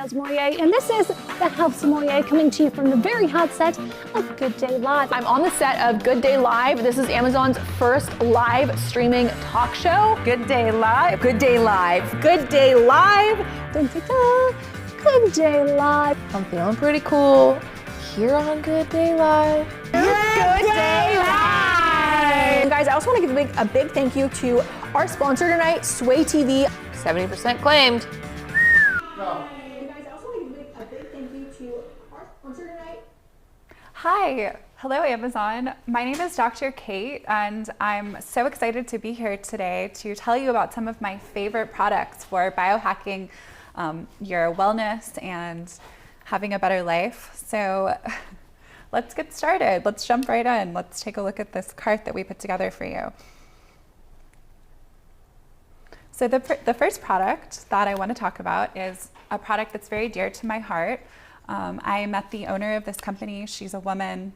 Sommelier, and this is the Health Sommelier coming to you from the very hot set of Good Day Live. I'm on the set of Good Day Live. This is Amazon's first live streaming talk show. Good Day Live, Good Day Live, Good Day Live. Dun, dun, dun. Good Day Live. I'm feeling pretty cool here on Good Day Live. Good Day Live! And guys, I also want to give a big thank you to our sponsor tonight, Sway TV. 70% claimed. Hi, hello Amazon. My name is Dr. Kate and I'm so excited to be here today to tell you about some of my favorite products for biohacking your wellness and having a better life. So let's get started. Let's jump right in. Let's take a look at this cart that we put together for you. So the first product that I want to talk about is a product that's very dear to my heart. I met the owner of this company. She's a woman.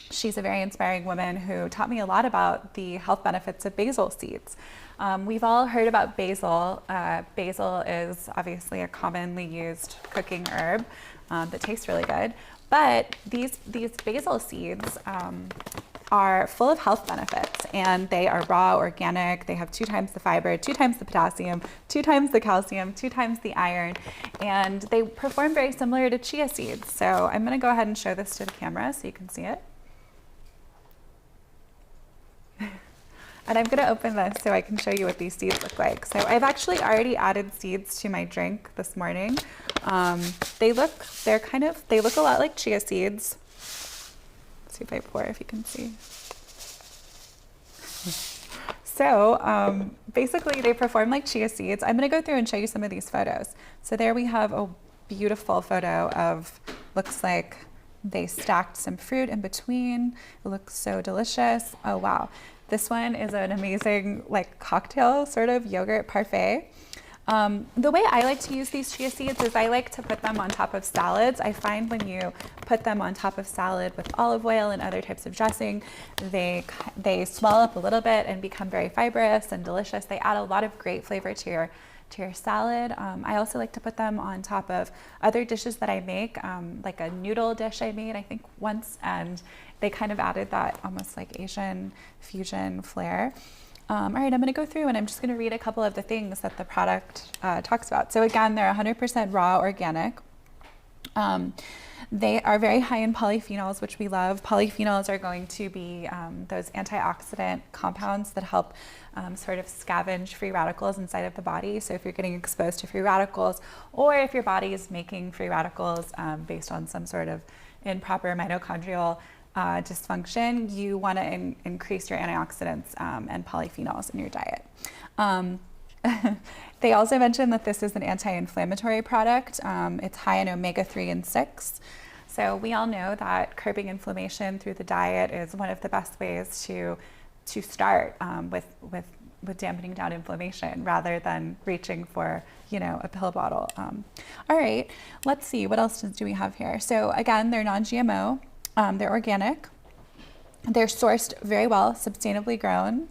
She's a very inspiring woman who taught me a lot about the health benefits of basil seeds. We've all heard about basil. Basil is obviously a commonly used cooking herb that tastes really good. But these basil seeds are full of health benefits, and they are raw, organic. They have 2 times the fiber, 2 times the potassium, 2 times the calcium, 2 times the iron, and they perform very similar to chia seeds. So I'm going to go ahead and show this to the camera so you can see it. And I'm going to open this so I can show you what these seeds look like. So I've actually already added seeds to my drink this morning. They look a lot like chia seeds. See if I pour, if you can see. So basically they perform like chia seeds. I'm going to go through and show you some of these photos. So there we have a beautiful photo of, looks like they stacked some fruit in between. It looks so delicious. Oh wow. This one is an amazing like cocktail sort of yogurt parfait. The way I like to use these chia seeds is I like to put them on top of salads. I find when you put them on top of salad with olive oil and other types of dressing, they swell up a little bit and become very fibrous and delicious. They add a lot of great flavor to your salad. I also like to put them on top of other dishes that I make, like a noodle dish I made I think once, and they kind of added that almost like Asian fusion flair. All right, I'm going to go through and I'm just going to read a couple of the things that the product talks about. So again, they're 100% raw organic. They are very high in polyphenols, which we love. Polyphenols are going to be those antioxidant compounds that help sort of scavenge free radicals inside of the body. So if you're getting exposed to free radicals, or if your body is making free radicals based on some sort of improper mitochondrial dysfunction, you want to increase your antioxidants and polyphenols in your diet. They also mentioned that this is an anti-inflammatory product. It's high in omega-3 and 6. So we all know that curbing inflammation through the diet is one of the best ways to start with dampening down inflammation rather than reaching for, a pill bottle. All right, let's see, what else do we have here? So again, they're non-GMO. They're organic. They're sourced very well, sustainably grown.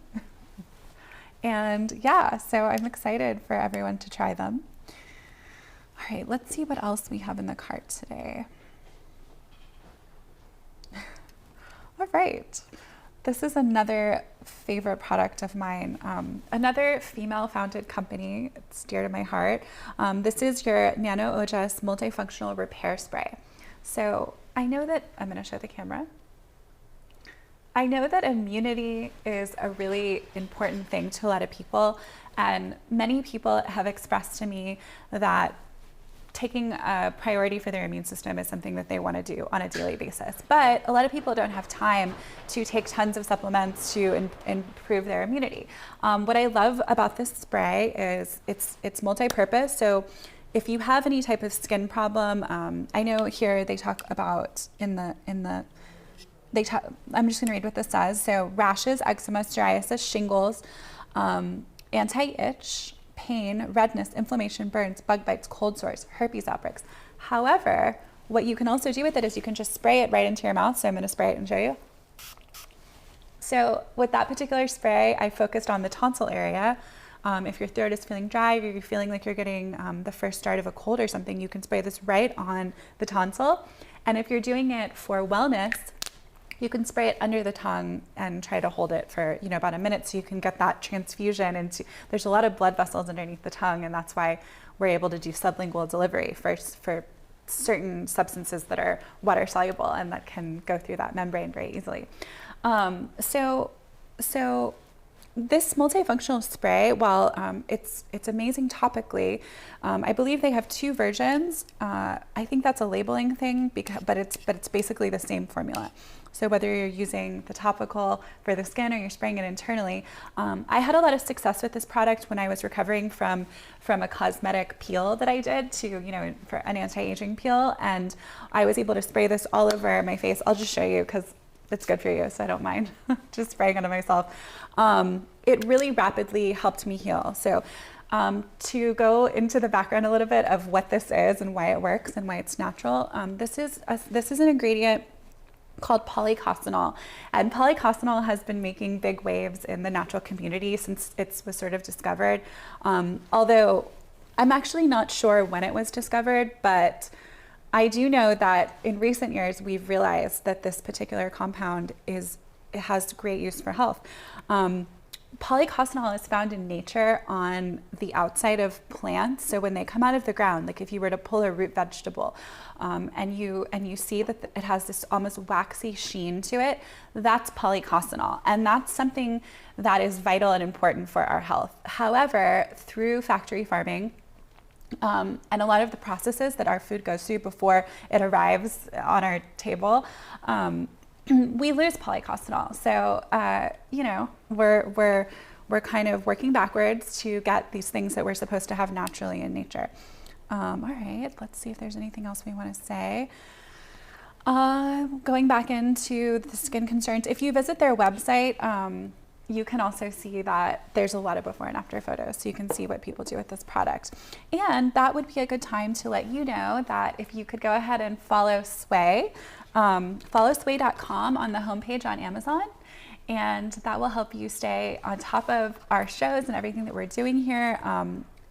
And yeah, so I'm excited for everyone to try them. All right, let's see what else we have in the cart today. All right, this is another favorite product of mine. Another female-founded company. It's dear to my heart. This is your Nano Ojas Multifunctional Repair Spray. So I know that, I'm going to show the camera. I know that immunity is a really important thing to a lot of people, and many people have expressed to me that taking a priority for their immune system is something that they want to do on a daily basis. But a lot of people don't have time to take tons of supplements to improve their immunity. What I love about this spray is it's multi-purpose. So if you have any type of skin problem, I know here they talk about I'm just going to read what this says. So rashes, eczema, psoriasis, shingles, anti-itch, pain, redness, inflammation, burns, bug bites, cold sores, herpes outbreaks. However, what you can also do with it is you can just spray it right into your mouth. So I'm going to spray it and show you. So with that particular spray, I focused on the tonsil area. If your throat is feeling dry, or you're feeling like you're getting the first start of a cold or something, you can spray this right on the tonsil. And if you're doing it for wellness, you can spray it under the tongue and try to hold it for, about a minute so you can get that transfusion into, there's a lot of blood vessels underneath the tongue, and that's why we're able to do sublingual delivery for certain substances that are water soluble and that can go through that membrane very easily. So this multifunctional spray, while it's amazing topically, I believe they have 2 versions. I think that's a labeling thing, but it's basically the same formula. So whether you're using the topical for the skin or you're spraying it internally, I had a lot of success with this product when I was recovering from a cosmetic peel that I did for an anti-aging peel, and I was able to spray this all over my face. I'll just show you because it's good for you, so I don't mind just spraying it on myself. It really rapidly helped me heal. So to go into the background a little bit of what this is and why it works and why it's natural, this is an ingredient called polycosanol, and polycosanol has been making big waves in the natural community since it was sort of discovered, although I'm actually not sure when it was discovered, but I do know that in recent years we've realized that this particular compound has great use for health. Polycosanol is found in nature on the outside of plants. So when they come out of the ground, like if you were to pull a root vegetable, and you see that it has this almost waxy sheen to it, that's polycosanol, and that's something that is vital and important for our health. However, through factory farming, and a lot of the processes that our food goes through before it arrives on our table, we lose polycosanol. So, we're kind of working backwards to get these things that we're supposed to have naturally in nature. All right, let's see if there's anything else we want to say. Going back into the skin concerns, if you visit their website, you can also see that there's a lot of before and after photos, so you can see what people do with this product. And that would be a good time to let you know that if you could go ahead and follow Sway, follow sway.com on the homepage on Amazon, and that will help you stay on top of our shows and everything that we're doing here.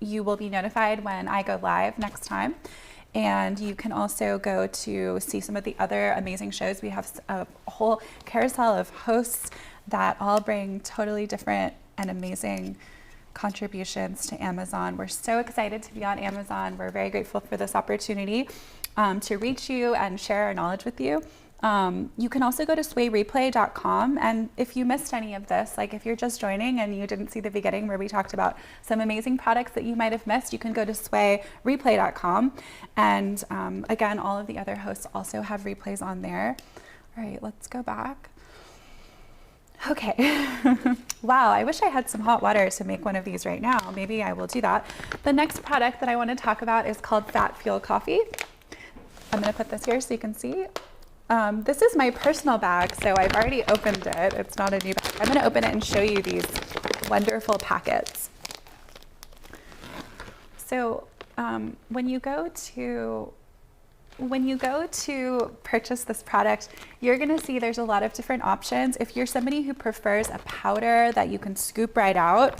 You will be notified when I go live next time. And you can also go to see some of the other amazing shows. We have a whole carousel of hosts that all bring totally different and amazing contributions to Amazon. We're so excited to be on Amazon. We're very grateful for this opportunity to reach you and share our knowledge with you. You can also go to swayreplay.com, and if you missed any of this, like if you're just joining and you didn't see the beginning where we talked about some amazing products that you might have missed, you can go to swayreplay.com, and again, all of the other hosts also have replays on there. All right, let's go back. Okay. Wow, I wish I had some hot water to make one of these right now. Maybe I will do that. The next product that I want to talk about is called Fat Fuel Coffee. I'm going to put this here so you can see. This is my personal bag, so I've already opened it. It's not a new bag. I'm going to open it and show you these wonderful packets. So when you go to purchase this product, you're going to see there's a lot of different options. If you're somebody who prefers a powder that you can scoop right out,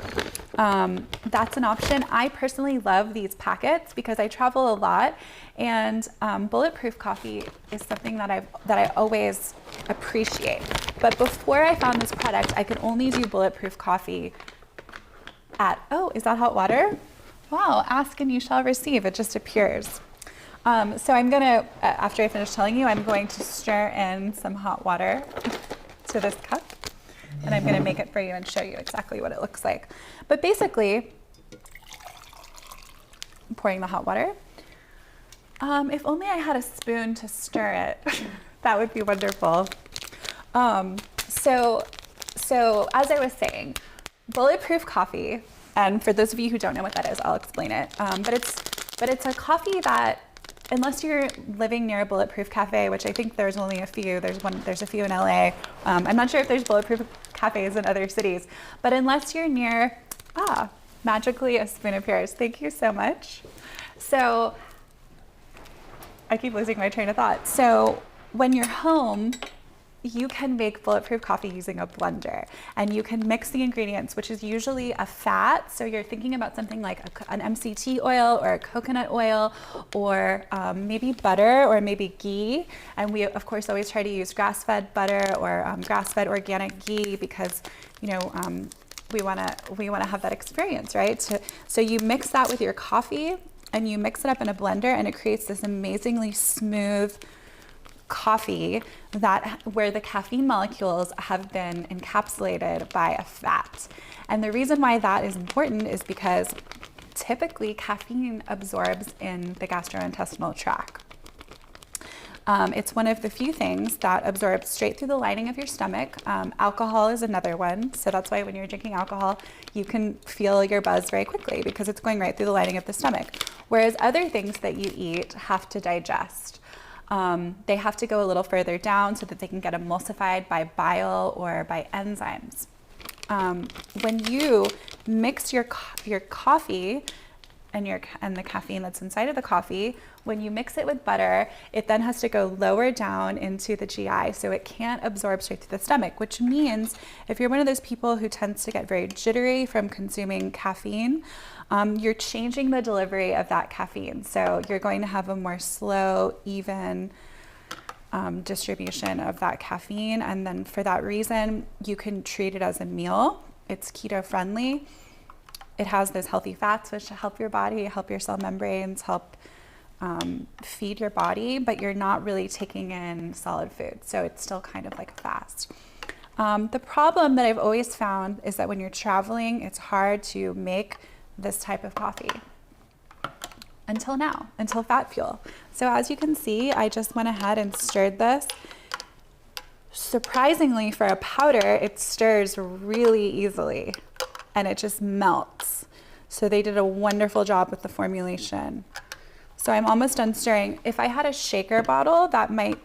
that's an option. I personally love these packets because I travel a lot, and bulletproof coffee is something that I always appreciate. But before I found this product, I could only do bulletproof coffee at, oh, is that hot water? Wow, ask and you shall receive. It just appears. So I'm gonna, after I finish telling you, I'm going to stir in some hot water to this cup, and I'm gonna make it for you and show you exactly what it looks like. But basically, I'm pouring the hot water. If only I had a spoon to stir it, that would be wonderful. So as I was saying, bulletproof coffee, and for those of you who don't know what that is, I'll explain it. But it's a coffee that, unless you're living near a bulletproof cafe, which I think there's only a few, there's a few in LA. I'm not sure if there's bulletproof cafes in other cities, but unless you're near, magically a spoon appears. Thank you so much. So I keep losing my train of thought. So when you're home you can make bulletproof coffee using a blender, and you can mix the ingredients, which is usually a fat. So you're thinking about something like an MCT oil or a coconut oil, or maybe butter or maybe ghee. And we of course always try to use grass-fed butter or grass-fed organic ghee, because we want to have that experience, right? So you mix that with your coffee, and you mix it up in a blender, and it creates this amazingly smooth coffee where the caffeine molecules have been encapsulated by a fat. And the reason why that is important is because typically caffeine absorbs in the gastrointestinal tract. It's one of the few things that absorbs straight through the lining of your stomach. Alcohol is another one. So that's why when you're drinking alcohol, you can feel your buzz very quickly, because it's going right through the lining of the stomach. Whereas other things that you eat have to digest. They have to go a little further down so that they can get emulsified by bile or by enzymes. When you mix your coffee and the caffeine that's inside of the coffee, when you mix it with butter, it then has to go lower down into the GI, so it can't absorb straight through the stomach, which means if you're one of those people who tends to get very jittery from consuming caffeine, you're changing the delivery of that caffeine. So you're going to have a more slow, even distribution of that caffeine. And then for that reason, you can treat it as a meal. It's keto friendly. It has those healthy fats, which help your body, help your cell membranes, help feed your body, but you're not really taking in solid food. So it's still kind of like a fast. The problem that I've always found is that when you're traveling, it's hard to make this type of coffee until Fat Fuel. So as you can see, I just went ahead and stirred this. Surprisingly, for a powder, it stirs really easily and it just melts. So they did a wonderful job with the formulation. So I'm almost done stirring. If I had a shaker bottle, that might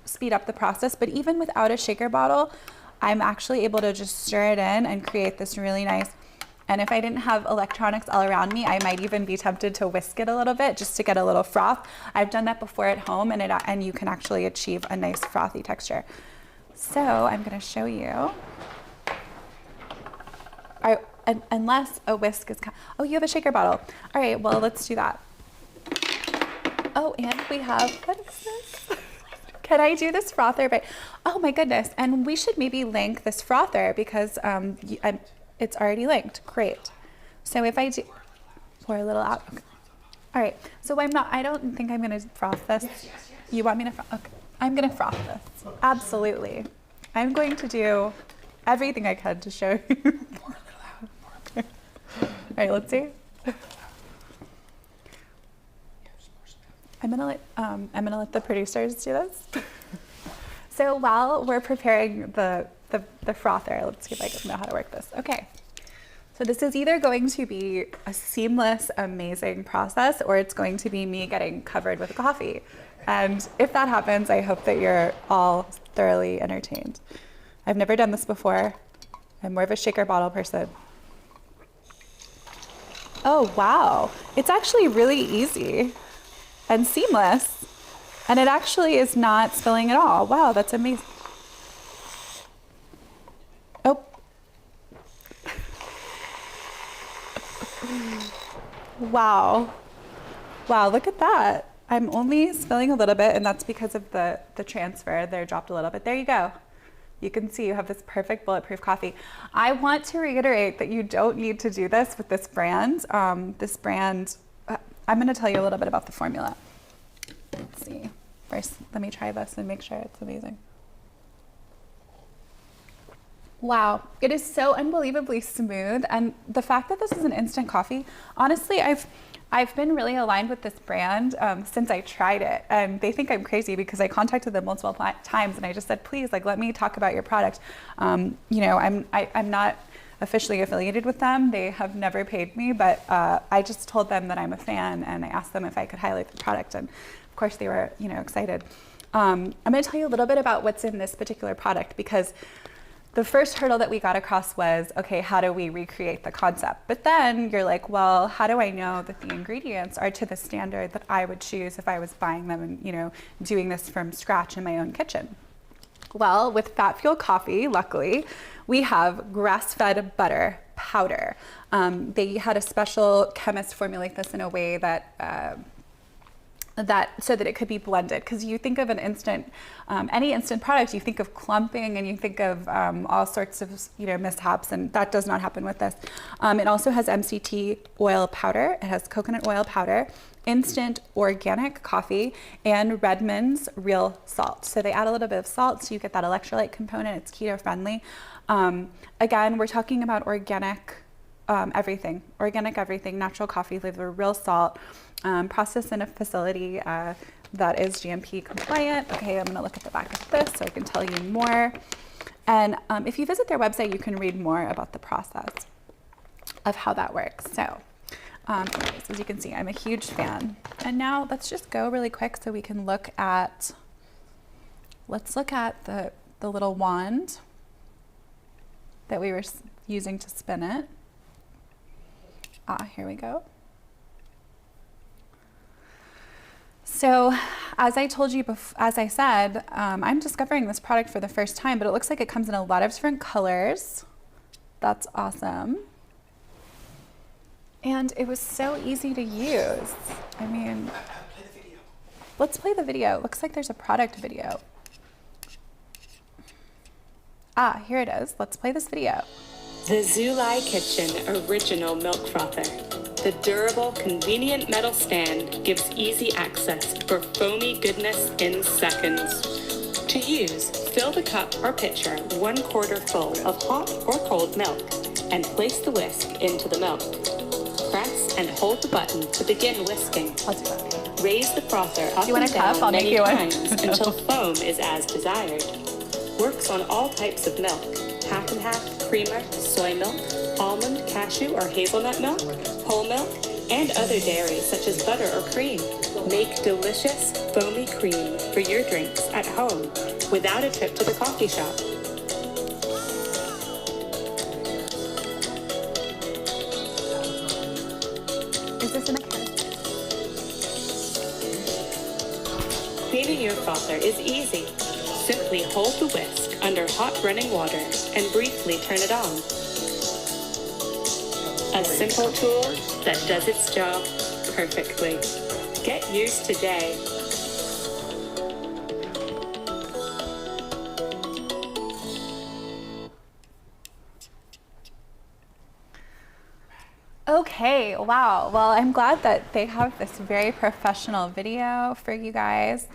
speed up the process, but even without a shaker bottle, I'm actually able to just stir it in and create this really nice. And if I didn't have electronics all around me, I might even be tempted to whisk it a little bit just to get a little froth. I've done that before at home, and you can actually achieve a nice frothy texture. So I'm gonna show you. Unless a whisk is, oh, you have a shaker bottle. All right, well, let's do that. Oh, and we have, what is this? Can I do this frother? Oh my goodness, and we should maybe link this frother because it's already linked. Great. So if I do, pour a little out. Okay. All right, so I don't think I'm gonna froth this. Yes. You want me to froth? Okay, I'm gonna froth this. Absolutely. I'm going to do everything I can to show you. Pour a little out. Okay. All right, let's see. I'm gonna let the producers do this. So while we're preparing the frother, let's see if I can know how to work this. Okay. So this is either going to be a seamless, amazing process, or it's going to be me getting covered with coffee. And if that happens, I hope that you're all thoroughly entertained. I've never done this before. I'm more of a shaker bottle person. Oh, wow. It's actually really easy and seamless. And it actually is not spilling at all. Wow, that's amazing. Oh. Wow. Wow, look at that. I'm only spilling a little bit, and that's because of the transfer. They're dropped a little bit. There you go. You can see you have this perfect bulletproof coffee. I want to reiterate that you don't need to do this with this brand. I'm going to tell you a little bit about the formula. Let's see. First, let me try this and make sure it's amazing. Wow, it is so unbelievably smooth. And the fact that this is an instant coffee, honestly, I've been really aligned with this brand since I tried it. And they think I'm crazy because I contacted them multiple times and I just said, please, let me talk about your product. I'm not officially affiliated with them. They have never paid me, but I just told them that I'm a fan and I asked them if I could highlight the product. And of course they were, excited. I'm gonna tell you a little bit about what's in this particular product, because the first hurdle that we got across was, okay, how do we recreate the concept? But then you're like, well, how do I know that the ingredients are to the standard that I would choose if I was buying them and, doing this from scratch in my own kitchen? Well, with Fat Fuel Coffee, luckily, we have grass-fed butter powder. They had a special chemist formulate this in a way that so that it could be blended. Because you think of an instant, any instant product, you think of clumping and you think of all sorts of mishaps, and that does not happen with this. It also has MCT oil powder. It has coconut oil powder, instant organic coffee, and Redmond's real salt. So they add a little bit of salt so you get that electrolyte component. It's keto friendly. Again, we're talking about organic everything, natural coffee flavor, real salt, processed in a facility that is GMP compliant. Okay, I'm gonna look at the back of this so I can tell you more. And if you visit their website, you can read more about the process of how that works. So anyways, as you can see, I'm a huge fan. And now let's just go really quick so we can look at, let's look at the little wand that we were using to spin it. Here we go. So as I told you, as I said, I'm discovering this product for the first time, but it looks like it comes in a lot of different colors. That's awesome. And it was so easy to use. I mean, let's play the video. Looks like there's a product video. Here it is. Let's play this video. The Zulai Kitchen Original Milk Frother. The durable, convenient metal stand gives easy access for foamy goodness in seconds. To use, fill the cup or pitcher 1/4 full of hot or cold milk and place the whisk into the milk. Press and hold the button to begin whisking. I'll do that. Raise the frother up Do you want and a cup? down I'll make many you one. times until foam is as desired. Works on all types of milk. Half and half, creamer, soy milk, almond, cashew, or hazelnut milk, whole milk, and other dairies such as butter or cream. Make delicious, foamy cream for your drinks at home without a trip to the coffee shop. Is this in a can? Cleaning your frother is easy. Simply hold the whisk under hot running water and briefly turn it on. A simple tool that does its job perfectly. Get used today. Okay, wow. Well, I'm glad that they have this very professional video for you guys.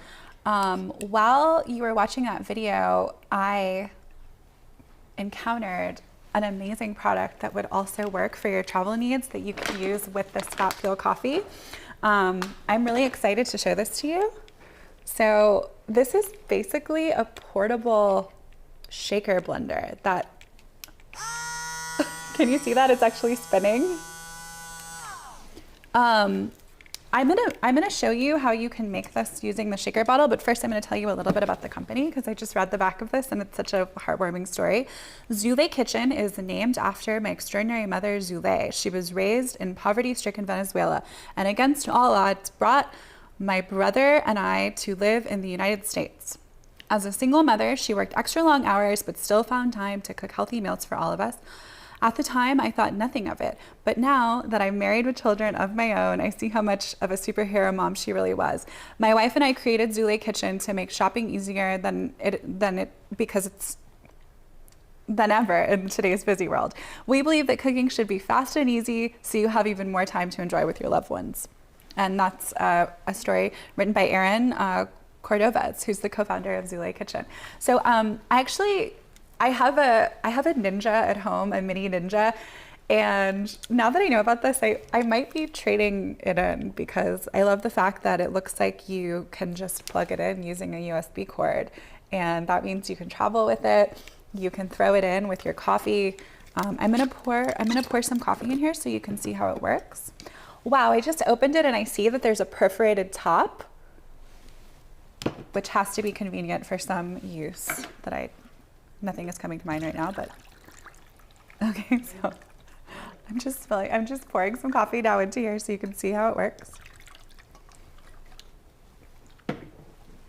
While you were watching that video, I encountered an amazing product that would also work for your travel needs that you can use with this Fat Fuel Coffee. I'm really excited to show this to you. So this is basically a portable shaker blender that, can you see that? It's actually spinning. I'm gonna show you how you can make this using the shaker bottle, but first I'm gonna tell you a little bit about the company because I just read the back of this and it's such a heartwarming story. Zulay Kitchen is named after my extraordinary mother, Zulay. She was raised in poverty-stricken Venezuela and against all odds brought my brother and I to live in the United States. As a single mother, she worked extra long hours but still found time to cook healthy meals for all of us. At the time, I thought nothing of it, but now that I'm married with children of my own, I see how much of a superhero mom she really was. My wife and I created Zulay Kitchen to make shopping easier than ever in today's busy world. We believe that cooking should be fast and easy, so you have even more time to enjoy with your loved ones. And that's a story written by Erin Cordovez, who's the co-founder of Zulay Kitchen. So I have a Ninja at home, a mini Ninja, and now that I know about this, I might be trading it in because I love the fact that it looks like you can just plug it in using a USB cord, and that means you can travel with it. You can throw it in with your coffee. I'm gonna pour some coffee in here so you can see how it works. Wow, I just opened it and I see that there's a perforated top, which has to be convenient for some use that nothing is coming to mind right now, but okay, so I'm just pouring some coffee now into here so you can see how it works.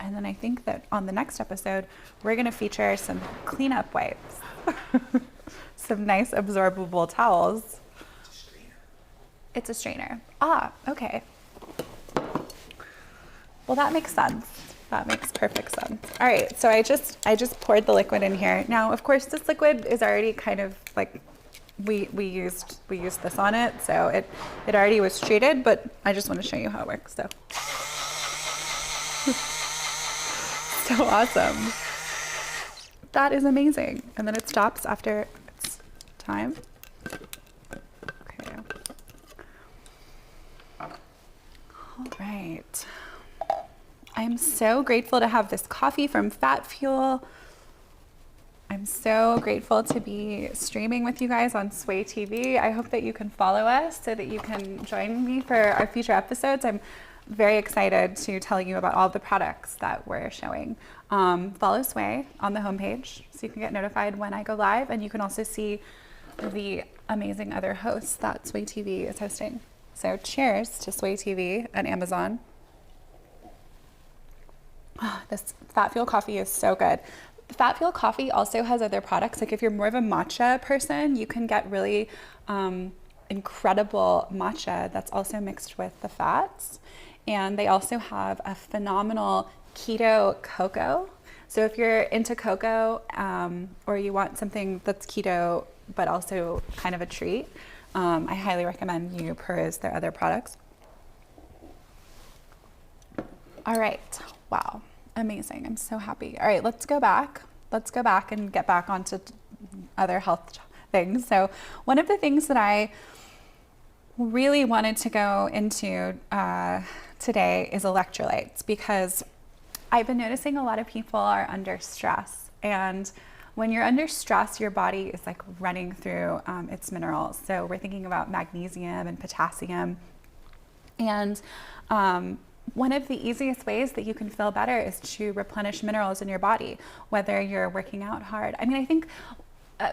And then I think that on the next episode, we're gonna feature some cleanup wipes. Some nice absorbable towels. It's a strainer. Ah, okay. Well, that makes sense. That makes perfect sense. All right, so I just poured the liquid in here. Now, of course, this liquid is already kind of like we used this on it, so it already was treated, but I just want to show you how it works. So so awesome. That is amazing. And then it stops after its time. Okay. All right. I'm so grateful to have this coffee from Fat Fuel. I'm so grateful to be streaming with you guys on Sway TV. I hope that you can follow us so that you can join me for our future episodes. I'm very excited to tell you about all the products that we're showing. Follow Sway on the homepage so you can get notified when I go live, and you can also see the amazing other hosts that Sway TV is hosting. So cheers to Sway TV and Amazon. This Fat Fuel coffee is so good. Fat Fuel coffee also has other products. Like if you're more of a matcha person, you can get really incredible matcha that's also mixed with the fats. And they also have a phenomenal keto cocoa. So if you're into cocoa or you want something that's keto but also kind of a treat, I highly recommend you peruse their other products. All right, wow, amazing, I'm so happy. All right, let's go back and get back onto other health things. So one of the things that I really wanted to go into today is electrolytes, because I've been noticing a lot of people are under stress, and when you're under stress, your body is like running through its minerals. So we're thinking about magnesium and potassium, and one of the easiest ways that you can feel better is to replenish minerals in your body, whether you're working out hard. I mean, I think,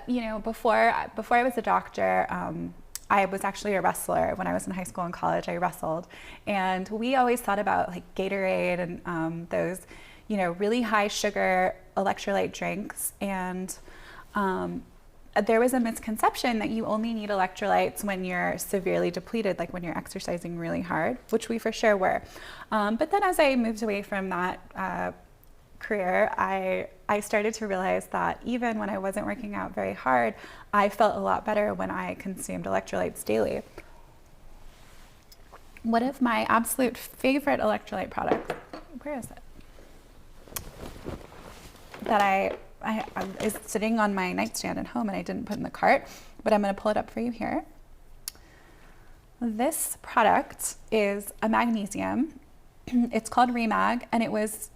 you know, before I was a doctor, I was actually a wrestler. When I was in high school and college, I wrestled. And we always thought about like Gatorade and those, you know, really high sugar electrolyte drinks. And there was a misconception that you only need electrolytes when you're severely depleted, like when you're exercising really hard, which we for sure were. But then as I moved away from that career, I started to realize that even when I wasn't working out very hard, I felt a lot better when I consumed electrolytes daily. One of my absolute favorite electrolyte products, where is it? That is sitting on my nightstand at home and I didn't put in the cart, but I'm going to pull it up for you here. This product is a magnesium. It's called Remag, and it was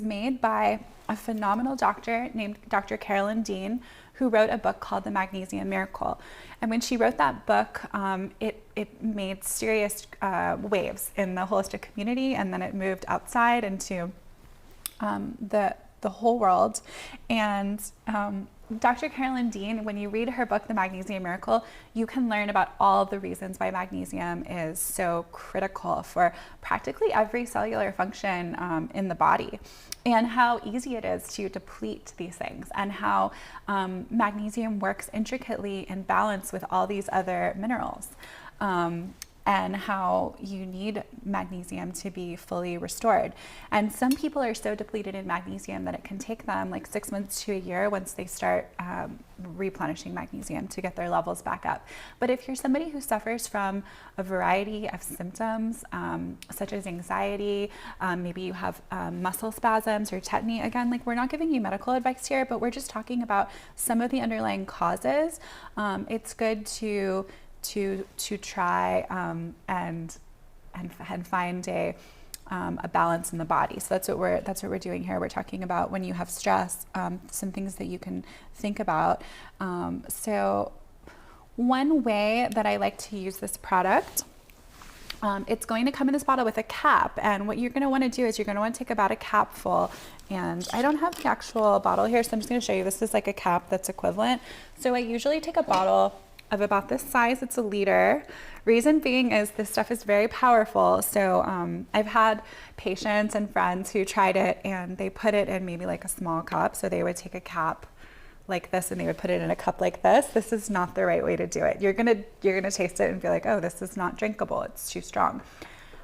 made by a phenomenal doctor named Dr. Carolyn Dean, who wrote a book called The Magnesium Miracle. And when she wrote that book, it made serious waves in the holistic community, and then it moved outside into the whole world. And Dr. Carolyn Dean, when you read her book, The Magnesium Miracle, you can learn about all the reasons why magnesium is so critical for practically every cellular function in the body, and how easy it is to deplete these things, and how magnesium works intricately in balance with all these other minerals. And how you need magnesium to be fully restored. And some people are so depleted in magnesium that it can take them like 6 months to a year once they start replenishing magnesium to get their levels back up. But if you're somebody who suffers from a variety of symptoms, such as anxiety, maybe you have muscle spasms or tetany, again, like we're not giving you medical advice here, but we're just talking about some of the underlying causes. It's good to try and find a balance in the body. So that's what we're doing here. We're talking about when you have stress, some things that you can think about. So one way that I like to use this product, it's going to come in this bottle with a cap, and what you're going to want to do is you're going to want to take about a cap full, and I don't have the actual bottle here, so I'm just going to show you. This is like a cap that's equivalent. So I usually take a bottle of about this size. It's a liter. Reason being is this stuff is very powerful. So I've had patients and friends who tried it and they put it in maybe like a small cup. So they would take a cap like this and they would put it in a cup like this. This is not the right way to do it. You're gonna taste it and be like, oh, this is not drinkable. It's too strong.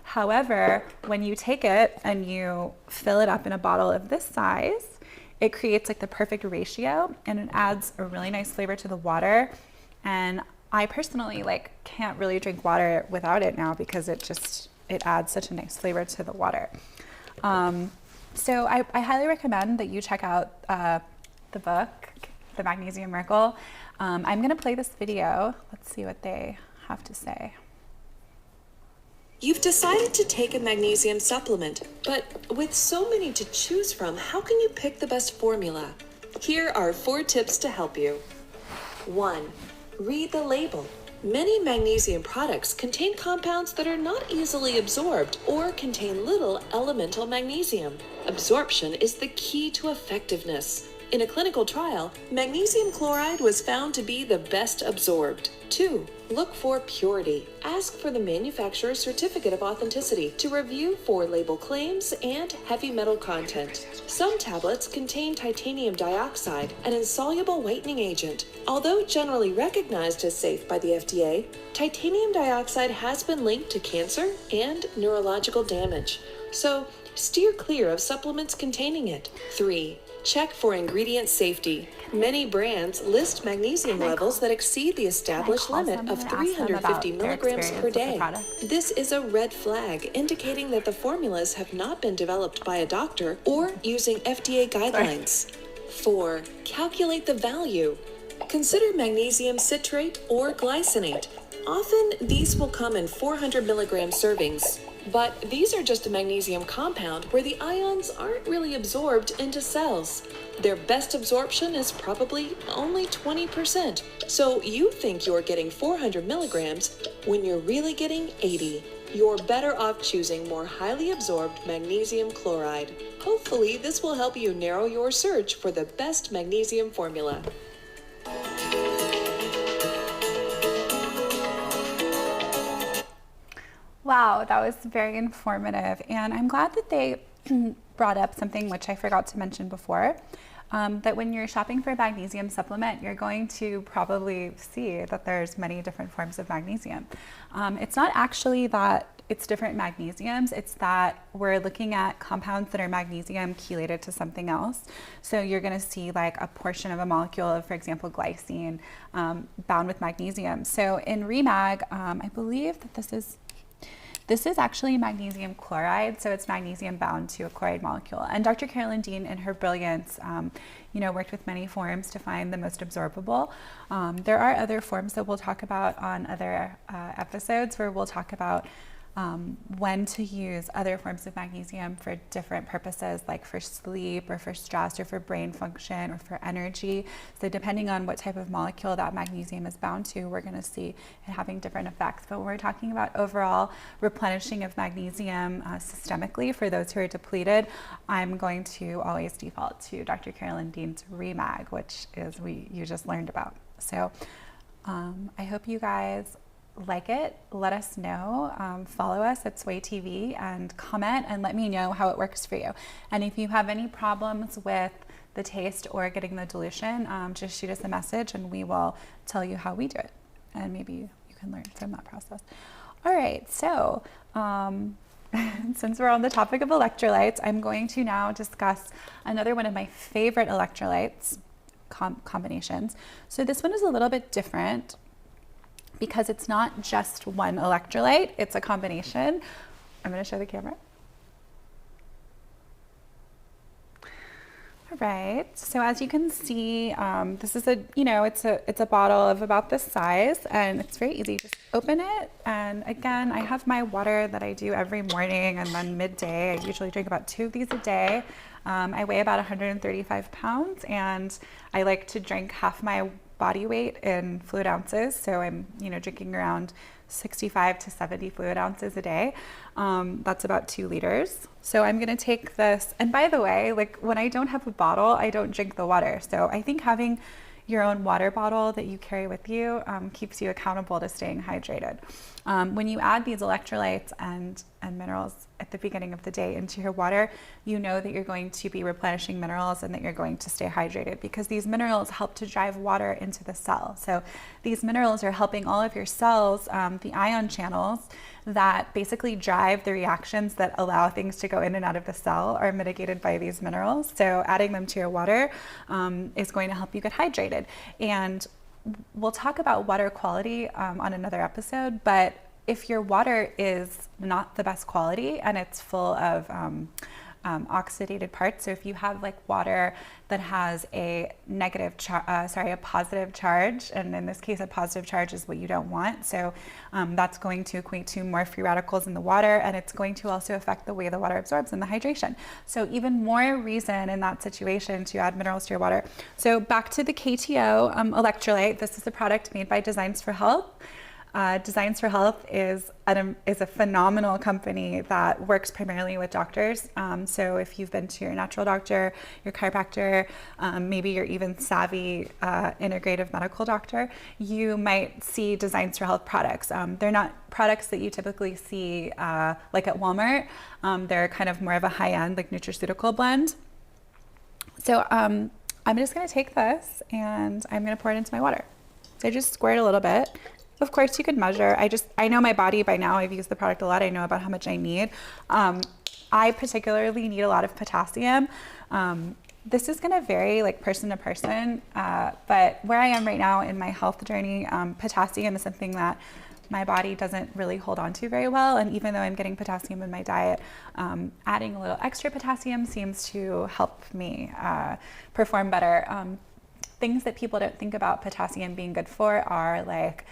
However, when you take it and you fill it up in a bottle of this size, it creates like the perfect ratio and it adds a really nice flavor to the water. And I personally like can't really drink water without it now because it adds such a nice flavor to the water. So I highly recommend that you check out the book, The Magnesium Miracle. I'm gonna play this video. Let's see what they have to say. You've decided to take a magnesium supplement, but with so many to choose from, how can you pick the best formula? Here are 4 tips to help you. 1. Read the label. Many magnesium products contain compounds that are not easily absorbed or contain little elemental magnesium. Absorption is the key to effectiveness. In a clinical trial, magnesium chloride was found to be the best absorbed. 2. Look for purity. Ask for the manufacturer's certificate of authenticity to review for label claims and heavy metal content. Some tablets contain titanium dioxide, an insoluble whitening agent. Although generally recognized as safe by the FDA, titanium dioxide has been linked to cancer and neurological damage. So, steer clear of supplements containing it. 3. Check for ingredient safety. Many brands list magnesium levels that exceed the established limit of 350 milligrams per day. This is a red flag, indicating that the formulas have not been developed by a doctor or using FDA guidelines. 4. Calculate the value. Consider magnesium citrate or glycinate. Often, these will come in 400 milligram servings. But these are just a magnesium compound where the ions aren't really absorbed into cells. Their best absorption is probably only 20%. So you think you're getting 400 milligrams when you're really getting 80. You're better off choosing more highly absorbed magnesium chloride. Hopefully, this will help you narrow your search for the best magnesium formula. Wow, that was very informative. And I'm glad that they brought up something which I forgot to mention before, that when you're shopping for a magnesium supplement, you're going to probably see that there's many different forms of magnesium. It's not actually that it's different magnesiums, it's that we're looking at compounds that are magnesium chelated to something else. So you're gonna see like a portion of a molecule of, for example, glycine bound with magnesium. So in Remag, I believe that this is actually magnesium chloride, so it's magnesium bound to a chloride molecule. And Dr. Carolyn Dean, in her brilliance, worked with many forms to find the most absorbable. There are other forms that we'll talk about on other episodes where we'll talk about when to use other forms of magnesium for different purposes, like for sleep or for stress or for brain function or for energy. So depending on what type of molecule that magnesium is bound to, we're going to see it having different effects. But when we're talking about overall replenishing of magnesium systemically for those who are depleted, I'm going to always default to Dr. Carolyn Dean's Remag, which is you just learned about. So I hope you guys like it. Let us know. Follow us at Sway TV and comment and let me know how it works for you. And if you have any problems with the taste or getting the dilution, just shoot us a message and we will tell you how we do it. And maybe you can learn from that process. All right, so since we're on the topic of electrolytes, I'm going to now discuss another one of my favorite electrolytes combinations. So this one is a little bit different because it's not just one electrolyte, it's a combination. I'm gonna show the camera. All right, so as you can see, this is it's a bottle of about this size and it's very easy. Just open it, and again, I have my water that I do every morning and then midday. I usually drink about 2 of these a day. I weigh about 135 pounds and I like to drink half my body weight in fluid ounces. So I'm, drinking around 65 to 70 fluid ounces a day. That's about 2 liters. So I'm gonna take this, and by the way, like when I don't have a bottle, I don't drink the water. So I think having, your own water bottle that you carry with you keeps you accountable to staying hydrated. When you add these electrolytes and minerals at the beginning of the day into your water, you know that you're going to be replenishing minerals and that you're going to stay hydrated, because these minerals help to drive water into the cell. So these minerals are helping all of your cells, the ion channels that basically drive the reactions that allow things to go in and out of the cell are mitigated by these minerals. So adding them to your water is going to help you get hydrated. And we'll talk about water quality on another episode, but if your water is not the best quality and it's full of oxidated parts, so if you have like water that has a positive charge, and in this case a positive charge is what you don't want, so that's going to equate to more free radicals in the water, and it's going to also affect the way the water absorbs and the hydration. So even more reason in that situation to add minerals to your water. So back to the KTO electrolyte. This is a product made by Designs for Health. Designs for Health is a phenomenal company that works primarily with doctors. So if you've been to your natural doctor, your chiropractor, maybe you're even savvy integrative medical doctor, you might see Designs for Health products. They're not products that you typically see like at Walmart. They're kind of more of a high-end, like nutraceutical blend. So I'm just going to take this and I'm going to pour it into my water. So I just squirt a little bit. Of course you could measure. I know my body by now. I've used the product a lot. I know about how much I need. I particularly need a lot of potassium. This is gonna vary like person to person, but where I am right now in my health journey, potassium is something that my body doesn't really hold on to very well. And even though I'm getting potassium in my diet, adding a little extra potassium seems to help me perform better. Things that people don't think about potassium being good for are like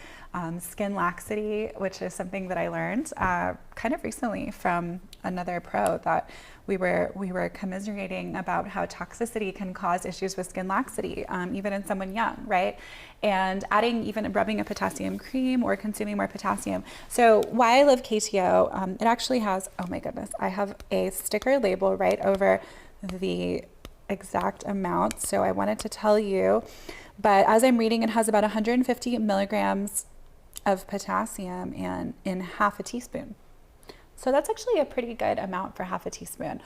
skin laxity, which is something that I learned kind of recently from another pro, that we were commiserating about how toxicity can cause issues with skin laxity, even in someone young, right? And even rubbing a potassium cream or consuming more potassium. So why I love KTO, it actually has, oh my goodness, I have a sticker label right over the exact amount, so I wanted to tell you, but as I'm reading, it has about 150 milligrams of potassium in half a teaspoon. So that's actually a pretty good amount for half a teaspoon.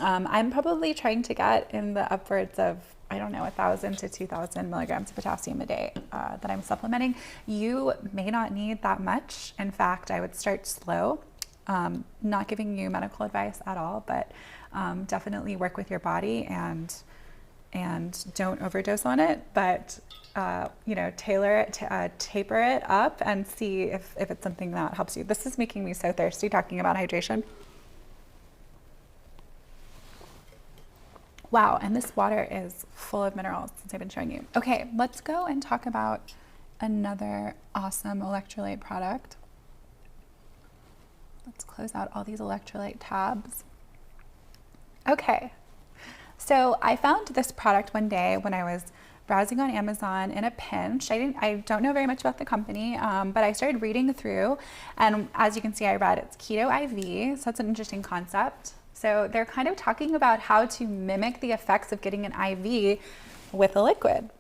I'm probably trying to get in the upwards of, I don't know, 1,000 to 2,000 milligrams of potassium a day that I'm supplementing. You may not need that much. In fact, I would start slow. Not giving you medical advice at all, but definitely work with your body and don't overdose on it, but tailor it, taper it up and see if it's something that helps you. This is making me so thirsty talking about hydration. Wow, and this water is full of minerals since I've been showing you. Okay, let's go and talk about another awesome electrolyte product. Let's close out all these electrolyte tabs. Okay, so I found this product one day when I was browsing on Amazon in a pinch. I don't know very much about the company, but I started reading through, and as you can see, I read it's keto IV, so that's an interesting concept. So they're kind of talking about how to mimic the effects of getting an IV with a liquid.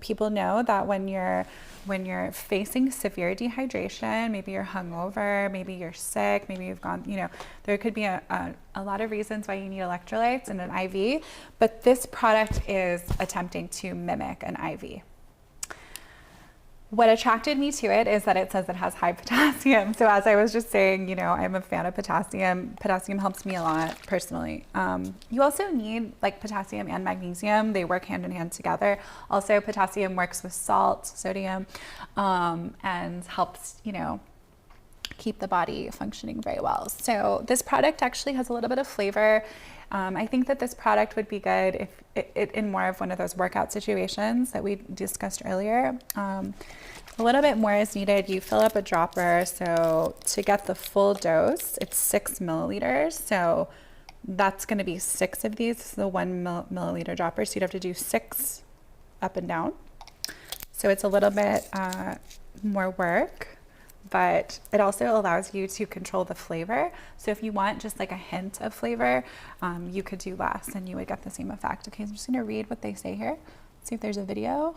People know that when you're facing severe dehydration, maybe you're hungover, maybe you're sick, maybe you've gone, there could be a lot of reasons why you need electrolytes and an IV, but this product is attempting to mimic an IV. What attracted me to it is that it says it has high potassium. So as I was just saying, I'm a fan of potassium. Potassium helps me a lot personally. You also need like potassium and magnesium. They work hand in hand together. Also, potassium works with salt, sodium, and helps, keep the body functioning very well. So this product actually has a little bit of flavor. I think that this product would be good if in more of one of those workout situations that we discussed earlier. A little bit more is needed. You fill up a dropper. So to get the full dose, it's 6 milliliters. So that's going to be 6 of these. This is the 1 milliliter dropper. So you'd have to do 6 up and down. So it's a little bit more work, but it also allows you to control the flavor. So if you want just like a hint of flavor, you could do less and you would get the same effect. Okay, so I'm just gonna read what they say here. see if there's a video.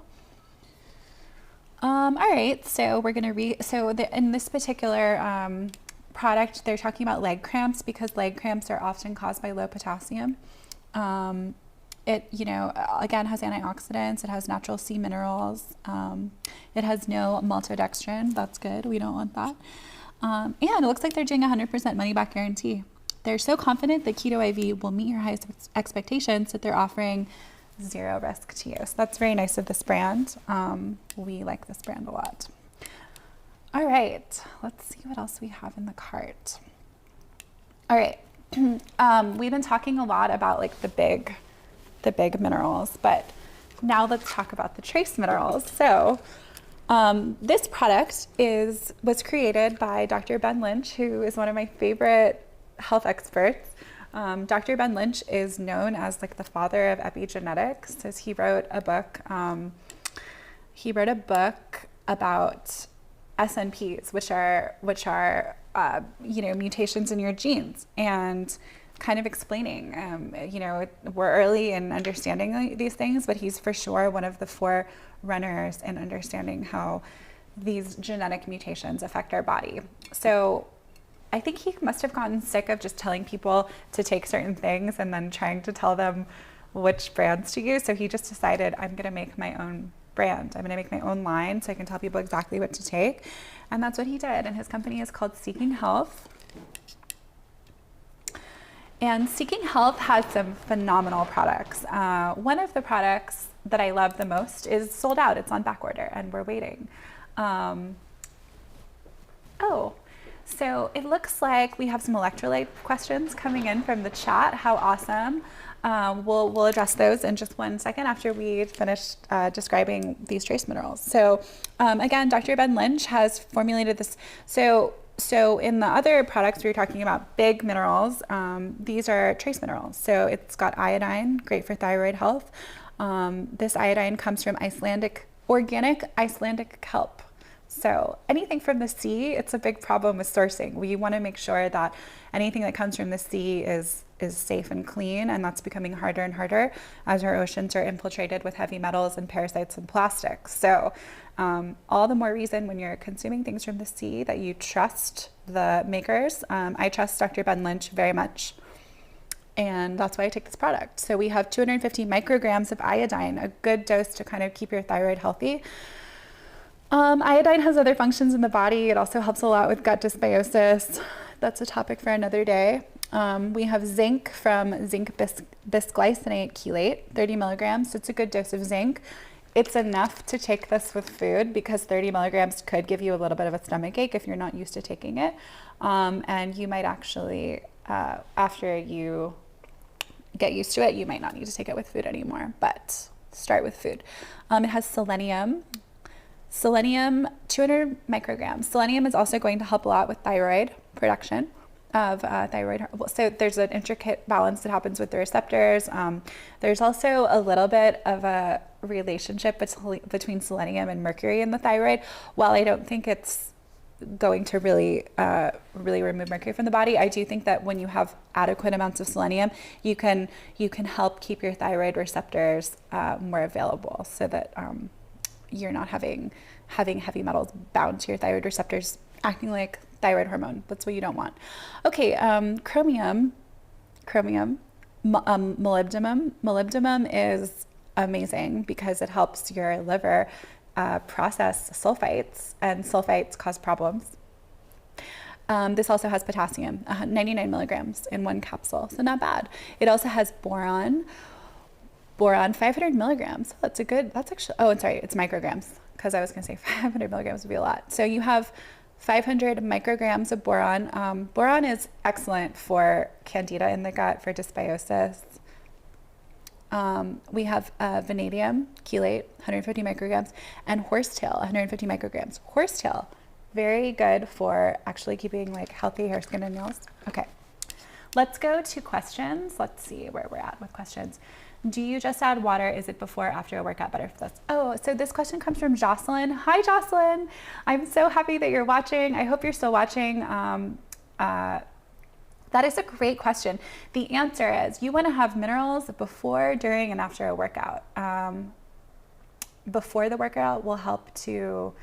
All right, so we're gonna in this particular product, they're talking about leg cramps because leg cramps are often caused by low potassium. It, again, has antioxidants. It has natural sea minerals. It has no maltodextrin. That's good. We don't want that. And it looks like they're doing 100% money back guarantee. They're so confident that Keto IV will meet your highest expectations that they're offering 0 risk to you. So that's very nice of this brand. We like this brand a lot. All right, let's see what else we have in the cart. All right, we've been talking a lot about like the big minerals, but now let's talk about the trace minerals. So this product was created by Dr. Ben Lynch, who is one of my favorite health experts. Dr. Ben Lynch is known as like the father of epigenetics, as he wrote a book. He wrote a book about SNPs, which are mutations in your genes, and kind of explaining, we're early in understanding these things, but he's for sure one of the forerunners in understanding how these genetic mutations affect our body. So I think he must have gotten sick of just telling people to take certain things and then trying to tell them which brands to use. So he just decided, I'm going to make my own brand. I'm going to make my own line so I can tell people exactly what to take. And that's what he did. And his company is called Seeking Health. And Seeking Health has some phenomenal products. One of the products that I love the most is sold out. It's on back order and we're waiting. So it looks like we have some electrolyte questions coming in from the chat. How awesome. We'll address those in just 1 second after we finish describing these trace minerals. So again, Dr. Ben Lynch has formulated this. So in the other products we were talking about big minerals, these are trace minerals. So it's got iodine, great for thyroid health. This iodine comes from organic Icelandic kelp. So anything from the sea, it's a big problem with sourcing. We want to make sure that anything that comes from the sea is safe and clean, and that's becoming harder and harder as our oceans are infiltrated with heavy metals and parasites and plastics. So all the more reason when you're consuming things from the sea that you trust the makers. I trust Dr. Ben Lynch very much, and that's why I take this product. So we have 250 micrograms of iodine, a good dose to kind of keep your thyroid healthy. Iodine has other functions in the body. It also helps a lot with gut dysbiosis. That's a topic for another day. We have zinc from zinc bisglycinate chelate, 30 milligrams. So it's a good dose of zinc. It's enough to take this with food because 30 milligrams could give you a little bit of a stomach ache if you're not used to taking it. And you might actually, after you get used to it, you might not need to take it with food anymore, but start with food. It has selenium. Selenium, 200 micrograms. Selenium is also going to help a lot with thyroid production of thyroid. So there's an intricate balance that happens with the receptors. There's also a little bit of a relationship between selenium and mercury in the thyroid. While I don't think it's going to really remove mercury from the body, I do think that when you have adequate amounts of selenium, you can help keep your thyroid receptors more available so that you're not having heavy metals bound to your thyroid receptors, acting like thyroid hormone. That's what you don't want. Okay, chromium, molybdenum. Molybdenum is amazing because it helps your liver process sulfites, and sulfites cause problems. This also has potassium, 99 milligrams in one capsule, so not bad. It also has boron, 500 milligrams. That's actually, and sorry, it's micrograms, because I was going to say 500 milligrams would be a lot. So you have 500 micrograms of boron. Boron is excellent for candida in the gut, for dysbiosis. We have vanadium chelate, 150 micrograms, and horsetail, 150 micrograms. Horsetail, very good for actually keeping like healthy hair, skin, and nails. Okay, let's go to questions. Let's see where we're at with questions. Do you just add water? Is it before or after a workout better for this? Oh, so this question comes from Jocelyn. Hi, Jocelyn. I'm so happy that you're watching. I hope you're still watching. That is a great question. The answer is you want to have minerals before, during, and after a workout. before the workout will help to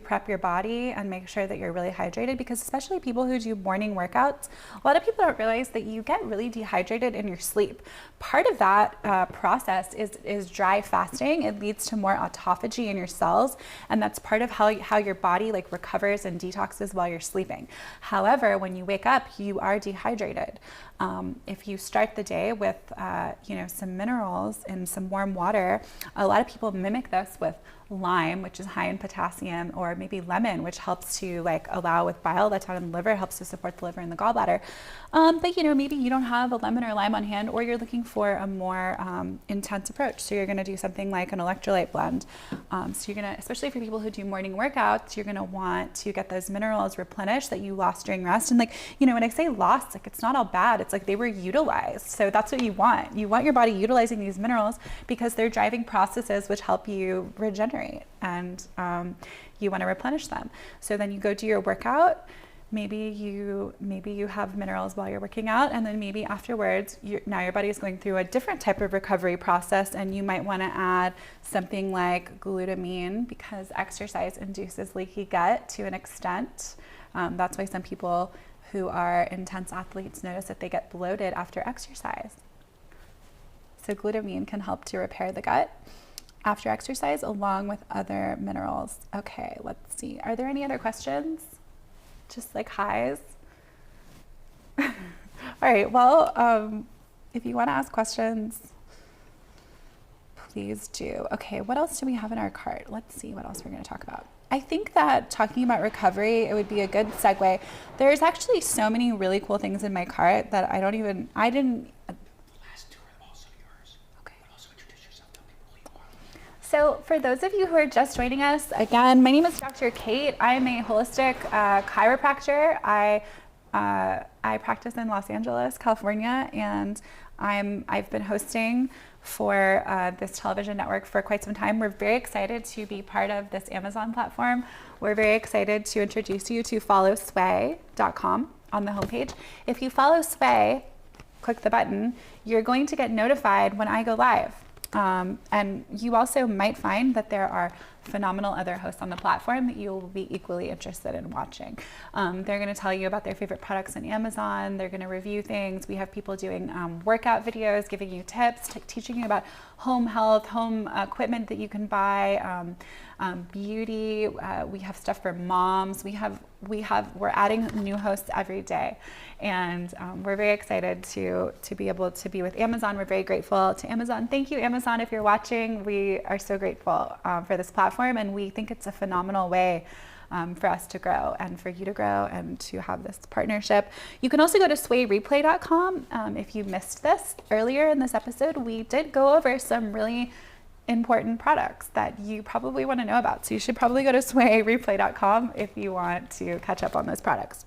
prep your body and make sure that you're really hydrated, because especially people who do morning workouts, a lot of people don't realize that you get really dehydrated in your sleep. Part of that process is dry fasting. It leads to more autophagy in your cells, and that's part of how your body like recovers and detoxes while you're sleeping. However, when you wake up, you are dehydrated. If you start the day with some minerals and some warm water, a lot of people mimic this with lime, which is high in potassium, or maybe lemon, which helps to like allow with bile that's out in the liver, helps to support the liver and the gallbladder. But maybe you don't have a lemon or lime on hand, or you're looking for a more intense approach. So you're going to do something like an electrolyte blend. So you're going to, especially for people who do morning workouts, you're going to want to get those minerals replenished that you lost during rest. And when I say lost, like it's not all bad. It's like they were utilized. So that's what you want. You want your body utilizing these minerals because they're driving processes which help you regenerate, and you want to replenish them. So then you go do your workout. Maybe you have minerals while you're working out, and then maybe afterwards, now your body is going through a different type of recovery process, and you might want to add something like glutamine, because exercise induces leaky gut to an extent. That's why some people who are intense athletes notice that they get bloated after exercise. So glutamine can help to repair the gut after exercise, along with other minerals. Okay, let's see. Are there any other questions? Just like highs? All right, well, if you want to ask questions, please do. Okay, what else do we have in our cart? Let's see what else we're going to talk about. I think that talking about recovery, it would be a good segue. There's actually so many really cool things in my cart that I didn't. So for those of you who are just joining us, again, my name is Dr. Kate. I am a holistic chiropractor. I practice in Los Angeles, California, and I've been hosting for this television network for quite some time. We're very excited to be part of this Amazon platform. We're very excited to introduce you to followsway.com on the homepage. If you follow Sway, click the button, you're going to get notified when I go live. And you also might find that there are phenomenal other hosts on the platform that you will be equally interested in watching. They're going to tell you about their favorite products on Amazon. They're going to review things. We have people doing workout videos, giving you tips, teaching you about home health, home equipment that you can buy, beauty. We have stuff for moms. We're adding new hosts every day. And we're very excited to be able to be with Amazon. We're very grateful to Amazon. Thank you, Amazon, if you're watching. We are so grateful for this platform, and we think it's a phenomenal way for us to grow and for you to grow and to have this partnership. You can also go to swayreplay.com. If you missed this earlier in this episode, we did go over some really important products that you probably want to know about. So you should probably go to swayreplay.com if you want to catch up on those products.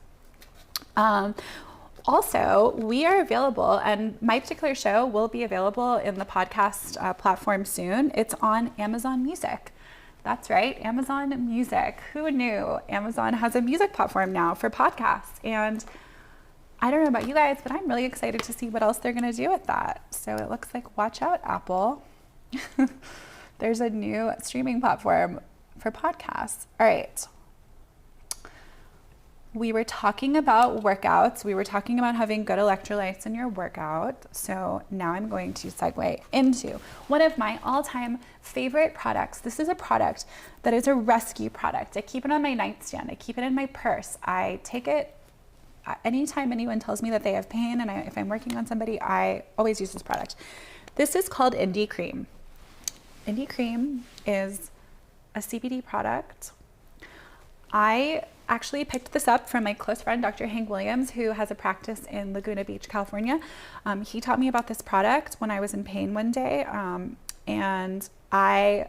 Also, we are available, and my particular show will be available in the podcast platform soon. It's on Amazon Music. That's right, Amazon Music. Who knew Amazon has a music platform now for podcasts? And I don't know about you guys, but I'm really excited to see what else they're going to do with that. So it looks like, watch out, Apple. There's a new streaming platform for podcasts. All right. We were talking about workouts. We were talking about having good electrolytes in your workout. So now I'm going to segue into one of my all-time favorite products. This is a product that is a rescue product. I keep it on my nightstand. I keep it in my purse. I take it anytime anyone tells me that they have pain, and if I'm working on somebody, I always use this product. This is called Indie Cream. Indie Cream is a CBD product. I actually picked this up from my close friend, Dr. Hank Williams, who has a practice in Laguna Beach, California. He taught me about this product when I was in pain one day, and I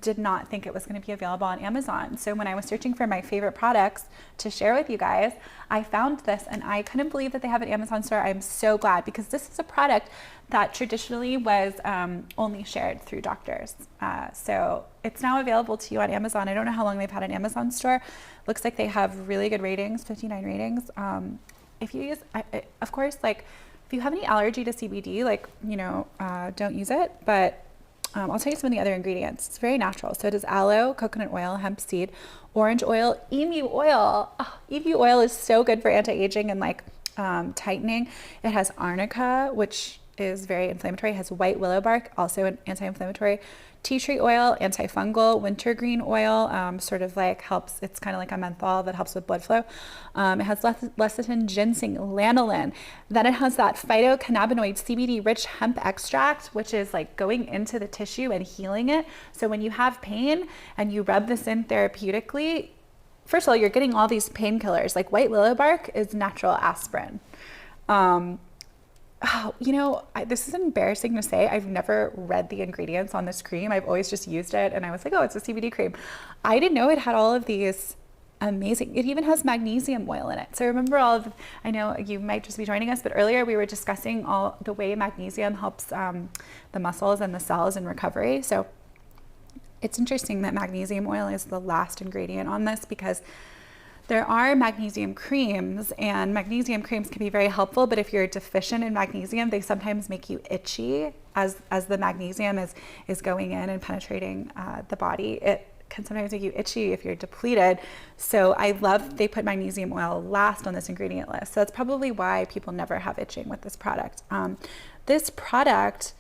did not think it was going to be available on Amazon. So when I was searching for my favorite products to share with you guys, I found this, and I couldn't believe that they have an Amazon store. I'm so glad, because this is a product that traditionally was only shared through doctors. So it's now available to you on Amazon. I don't know how long they've had an Amazon store. Looks like they have really good ratings, 59 ratings. If you use, of course, like if you have any allergy to CBD, don't use it. But I'll tell you some of the other ingredients. It's very natural. So it is aloe, coconut oil, hemp seed, orange oil, emu oil. Oh, emu oil is so good for anti-aging and like tightening. It has arnica, which is very inflammatory. It has white willow bark, also an anti-inflammatory. Tea tree oil, antifungal. Wintergreen oil, sort of like helps. It's kind of like a menthol that helps with blood flow. It has lecithin, ginseng, lanolin. Then it has that phytocannabinoid CBD-rich hemp extract, which is like going into the tissue and healing it. So when you have pain and you rub this in therapeutically, first of all, you're getting all these painkillers. Like white willow bark is natural aspirin. Oh, you know, this is embarrassing to say. I've never read the ingredients on this cream. I've always just used it and I was like, oh, it's a CBD cream. I didn't know it had all of these amazing, it even has magnesium oil in it. So remember I know you might just be joining us, but earlier we were discussing all the way magnesium helps the muscles and the cells in recovery. So it's interesting that magnesium oil is the last ingredient on this because there are magnesium creams, and magnesium creams can be very helpful, but if you're deficient in magnesium, they sometimes make you itchy as the magnesium is going in and penetrating the body. It can sometimes make you itchy if you're depleted. So I love they put magnesium oil last on this ingredient list. So that's probably why people never have itching with this product. This product,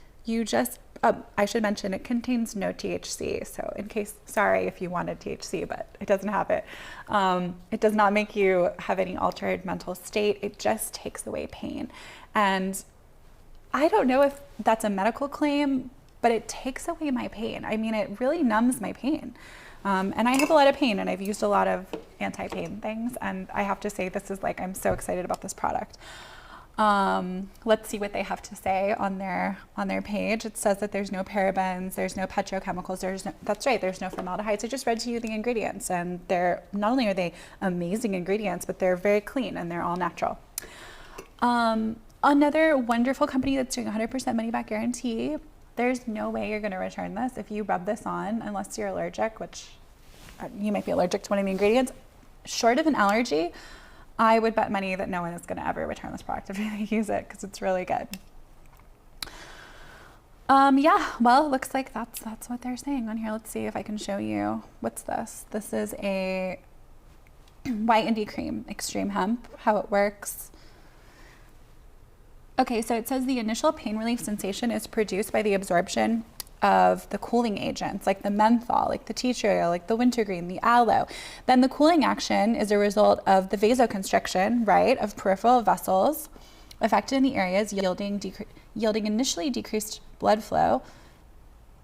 I should mention it contains no THC. So in case, sorry if you wanted THC, but it doesn't have it. It does not make you have any altered mental state. It just takes away pain. And I don't know if that's a medical claim, but it takes away my pain. I mean, it really numbs my pain. And I have a lot of pain and I've used a lot of anti-pain things. And I have to say, this is like, I'm so excited about this product. Let's see what they have to say on their page. It says that there's no parabens, there's no petrochemicals, that's right, there's no formaldehyde. So I just read to you the ingredients, and they're not only are they amazing ingredients, but they're very clean and they're all natural. Another wonderful company that's doing 100% money back guarantee. There's no way you're going to return this if you rub this on, unless you're allergic, which you might be allergic to one of the ingredients. Short of an allergy, I would bet money that no one is going to ever return this product if they use it because it's really good. Yeah, well, it looks like that's what they're saying on here. Let's see if I can show you. What's this? This is a white Indie cream, extreme hemp, how it works. Okay, so it says the initial pain relief sensation is produced by the absorption of the cooling agents like the menthol, like the tea tree oil, like the wintergreen, the aloe. Then the cooling action is a result of the vasoconstriction, right, of peripheral vessels affected in the areas, yielding initially decreased blood flow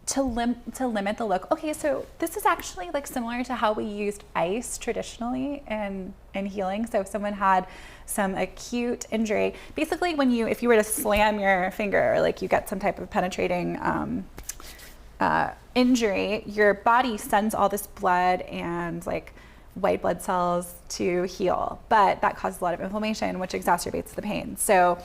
to limit the look. Okay, so this is actually like similar to how we used ice traditionally in healing. So if someone had some acute injury, basically if you were to slam your finger or like you get some type of penetrating injury, your body sends all this blood and like white blood cells to heal, but that causes a lot of inflammation, which exacerbates the pain. So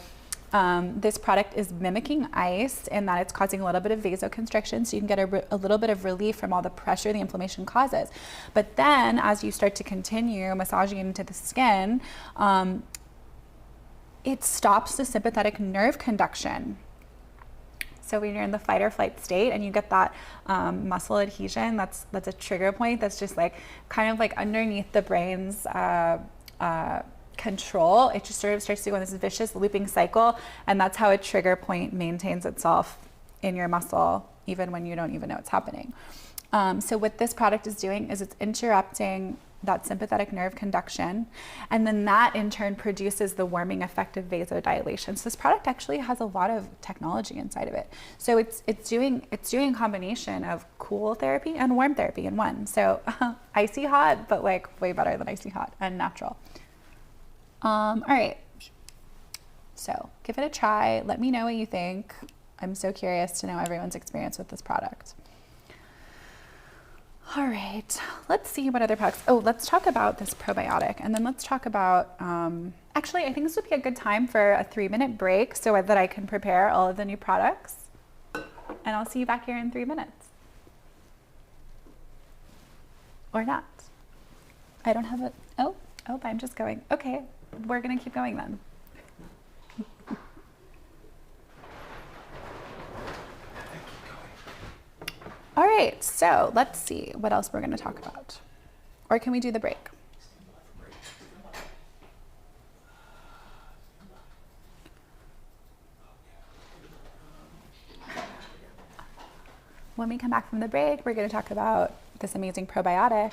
this product is mimicking ice in that it's causing a little bit of vasoconstriction, so you can get a little bit of relief from all the pressure the inflammation causes. But then as you start to continue massaging into the skin, it stops the sympathetic nerve conduction. So when you're in the fight or flight state and you get that muscle adhesion, that's a trigger point that's just like kind of like underneath the brain's control. It just sort of starts to go in this vicious looping cycle, and that's how a trigger point maintains itself in your muscle even when you don't even know it's happening. So what this product is doing is it's interrupting that sympathetic nerve conduction, and then that in turn produces the warming effect of vasodilation. So this product actually has a lot of technology inside of it. So it's doing a combination of cool therapy and warm therapy in one. So icy hot, but like way better than icy hot and natural. All right, so give it a try. Let me know what you think. I'm so curious to know everyone's experience with this product. All right, let's see what other products. Oh, let's talk about this probiotic, and then let's talk about, actually, I think this would be a good time for a 3-minute break so that I can prepare all of the new products, and I'll see you back here in 3 minutes. Or not. I don't have it. Oh, I'm just going. Okay, we're gonna keep going then. right, so let's see what else we're going to talk about. Or can we do the break? When we come back from the break, we're going to talk about this amazing probiotic.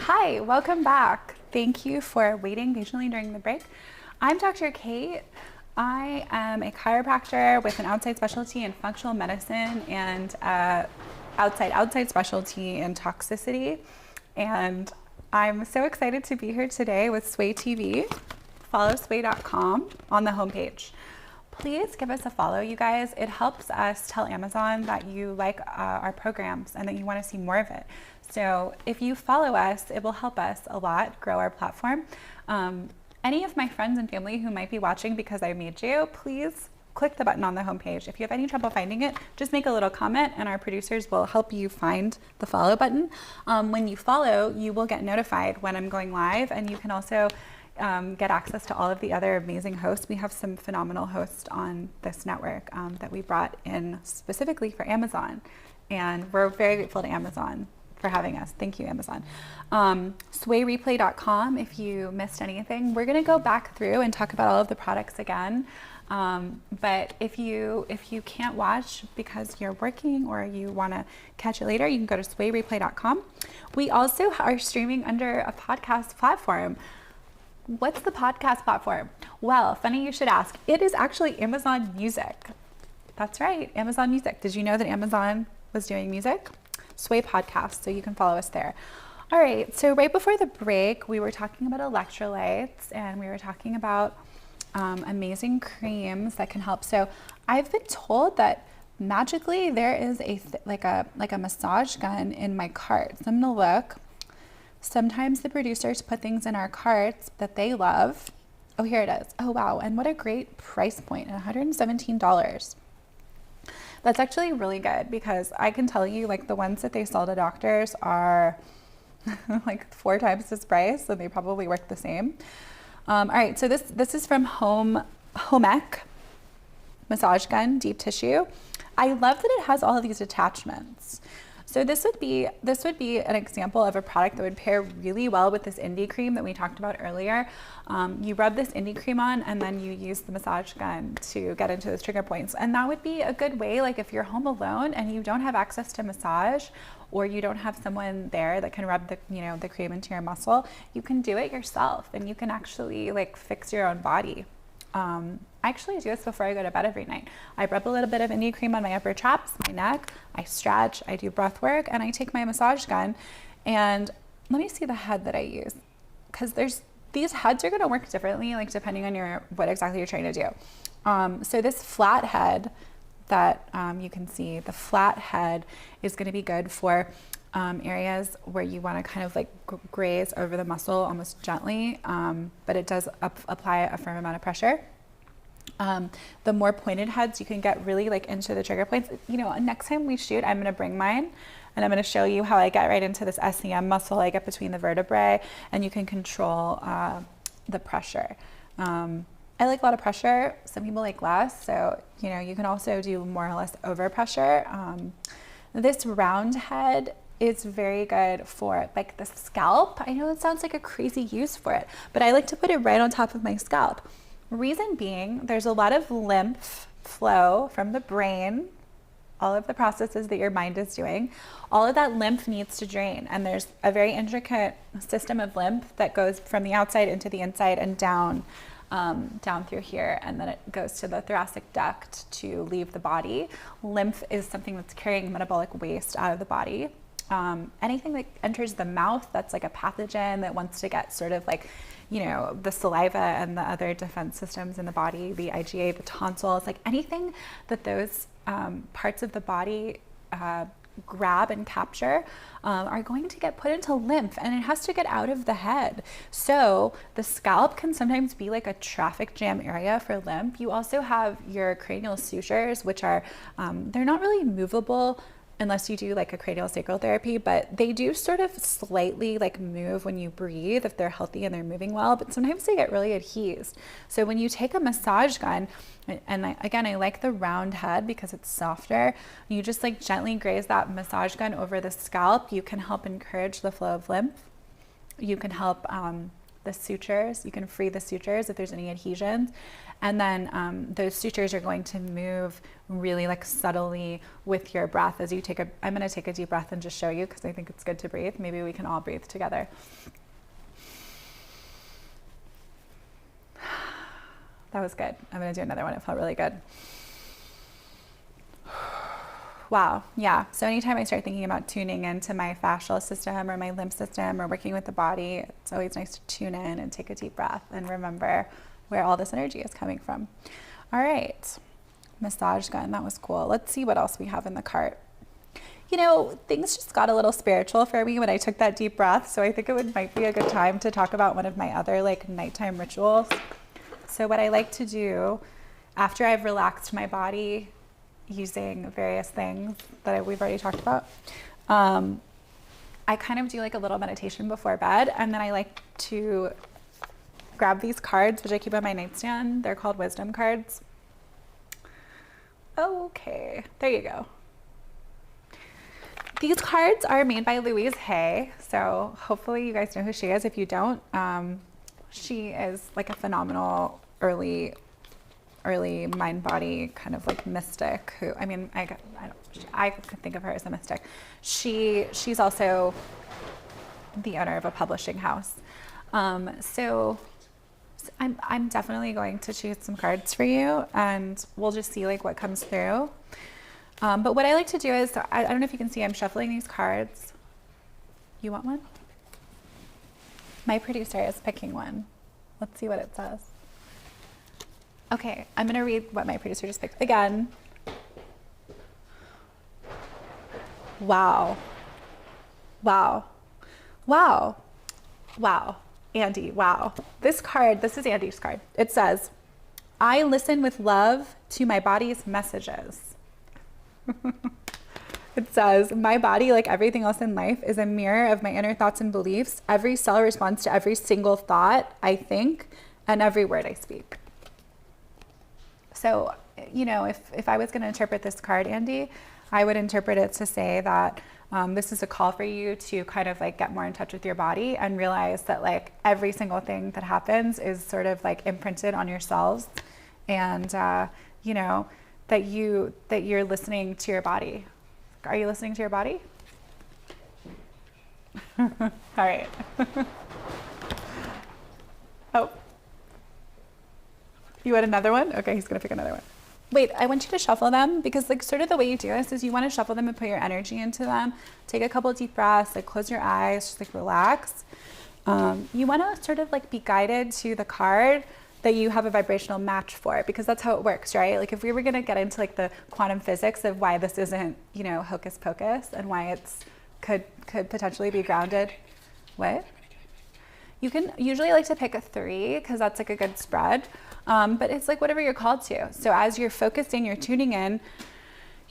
Hi, welcome back. Thank you for waiting patiently during the break. I'm Dr. Kate. I am a chiropractor with an outside specialty in functional medicine and outside specialty in toxicity. And I'm so excited to be here today with Sway TV. Follow sway.com on the homepage. Please give us a follow, you guys. It helps us tell Amazon that you like our programs and that you want to see more of it. So if you follow us, it will help us a lot grow our platform. Any of my friends and family who might be watching because I made you, please click the button on the homepage. If you have any trouble finding it, just make a little comment and our producers will help you find the follow button. When you follow, you will get notified when I'm going live, and you can also get access to all of the other amazing hosts. We have some phenomenal hosts on this network that we brought in specifically for Amazon, and we're very grateful to Amazon for having us. Thank you, Amazon. Swayreplay.com if you missed anything. We're gonna go back through and talk about all of the products again. But if you can't watch because you're working or you wanna catch it later, you can go to swayreplay.com. We also are streaming under a podcast platform. What's the podcast platform? Well, funny you should ask. It is actually Amazon Music. That's right, Amazon Music. Did you know that Amazon was doing music? Sway Podcast, so you can follow us there. All right, so right before the break, we were talking about electrolytes and we were talking about amazing creams that can help. So I've been told that magically there is like a massage gun in my cart. So I'm gonna look. Sometimes the producers put things in our carts that they love. Oh, here it is. Oh, wow. And what a great price point, $117. That's actually really good because I can tell you, like, the ones that they sell to doctors are like 4 times this price, so they probably work the same. All right, so this is from Homec Massage Gun Deep Tissue. I love that it has all of these attachments. So this would be an example of a product that would pair really well with this indie cream that we talked about earlier. You rub this indie cream on and then you use the massage gun to get into those trigger points. And that would be a good way, like if you're home alone and you don't have access to massage, or you don't have someone there that can rub the, the cream into your muscle, you can do it yourself and you can actually like fix your own body. I actually do this before I go to bed every night. I rub a little bit of indie cream on my upper traps, my neck, I stretch, I do breath work, and I take my massage gun. And let me see the head that I use, because these heads are gonna work differently, like depending on what exactly you're trying to do. So this flat head that you can see, the flat head is gonna be good for areas where you want to kind of like graze over the muscle almost gently, but it does apply a firm amount of pressure. The more pointed heads, you can get really like into the trigger points. Next time we shoot, I'm going to bring mine and I'm going to show you how I get right into this SCM muscle. I get between the vertebrae and you can control the pressure. I like a lot of pressure. Some people like less. So, you can also do more or less over pressure. This round head is very good for like the scalp. I know it sounds like a crazy use for it, but I like to put it right on top of my scalp. Reason being, there's a lot of lymph flow from the brain, all of the processes that your mind is doing. All of that lymph needs to drain, and there's a very intricate system of lymph that goes from the outside into the inside and down through here, and then it goes to the thoracic duct to leave the body. Lymph is something that's carrying metabolic waste out of the body. Anything that enters the mouth that's like a pathogen that wants to get sort of like, the saliva and the other defense systems in the body, the IgA, the tonsils, like anything that those parts of the body grab and capture are going to get put into lymph, and it has to get out of the head. So the scalp can sometimes be like a traffic jam area for lymph. You also have your cranial sutures, which are, they're not really movable unless you do like a cranial sacral therapy, but they do sort of slightly like move when you breathe if they're healthy and they're moving well, but sometimes they get really adhesed. So when you take a massage gun, and I like the round head because it's softer, you just like gently graze that massage gun over the scalp, you can help encourage the flow of lymph. You can help the sutures, you can free the sutures if there's any adhesions. And then those sutures are going to move really like subtly with your breath as you I'm gonna take a deep breath and just show you because I think it's good to breathe. Maybe we can all breathe together. That was good. I'm gonna do another one, it felt really good. Wow, yeah. So anytime I start thinking about tuning into my fascial system or my lymph system or working with the body, it's always nice to tune in and take a deep breath and remember where all this energy is coming from. All right, massage gun, that was cool. Let's see what else we have in the cart. Things just got a little spiritual for me when I took that deep breath, so I think it might be a good time to talk about one of my other like nighttime rituals. So what I like to do after I've relaxed my body using various things that we've already talked about, I kind of do like a little meditation before bed, and then I like to grab these cards, which I keep on my nightstand. They're called wisdom cards. Okay, there you go. These cards are made by Louise Hay, so hopefully you guys know who she is. If you don't, she is like a phenomenal early mind-body kind of like mystic who, I could think of her as a mystic. She's also the owner of a publishing house. So I'm definitely going to choose some cards for you, and we'll just see like what comes through. But what I like to do is, I don't know if you can see, I'm shuffling these cards. You want one? My producer is picking one. Let's see what it says. Okay, I'm gonna read what my producer just picked again. Wow. Wow. Wow. Wow. Andy, wow. This is Andy's card. It says, I listen with love to my body's messages. It says, my body, like everything else in life, is a mirror of my inner thoughts and beliefs. Every cell responds to every single thought I think and every word I speak. So you know, if I was going to interpret this card, Andy, I would interpret it to say that this is a call for you to kind of like get more in touch with your body and realize that like every single thing that happens is sort of like imprinted on your cells, and you know, that you're listening to your body. Are you listening to your body? All right. Oh, you want another one? Okay, he's gonna pick another one. Wait, I want you to shuffle them, because like sort of the way you do this is you want to shuffle them and put your energy into them. Take a couple of deep breaths, like close your eyes, just like relax. You want to sort of like be guided to the card that you have a vibrational match for, because that's how it works, right? Like if we were going to get into like the quantum physics of why this isn't, you know, hocus pocus, and why it's could potentially be grounded. What? You can usually like to pick a 3 because that's like a good spread. But it's like whatever you're called to. So as you're focusing, you're tuning in,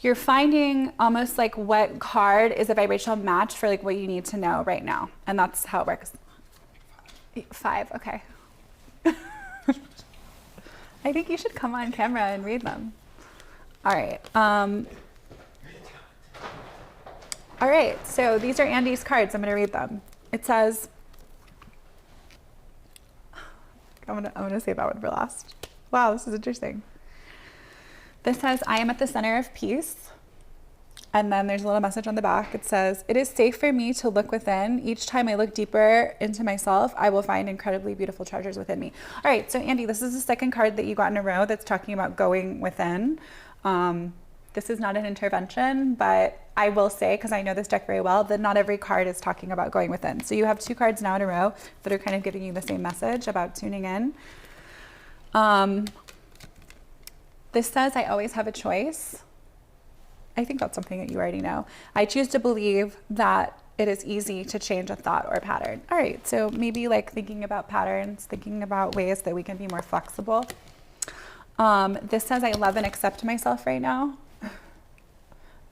you're finding almost like what card is a vibrational match for like what you need to know right now. And that's how it works. 5, okay. I think you should come on camera and read them. All right. All right, so these are Andy's cards. I'm gonna read them. It says, I'm gonna save that one for last. Wow, this is interesting. This says, I am at the center of peace. And then there's a little message on the back. It says, it is safe for me to look within. Each time I look deeper into myself, I will find incredibly beautiful treasures within me. All right, so Andy, this is the second card that you got in a row that's talking about going within. This is not an intervention, but I will say, because I know this deck very well, that not every card is talking about going within. So you have 2 cards now in a row that are kind of giving you the same message about tuning in. This says, I always have a choice. I think that's something that you already know. I choose to believe that it is easy to change a thought or pattern. All right, so maybe like thinking about patterns, thinking about ways that we can be more flexible. This says, I love and accept myself right now.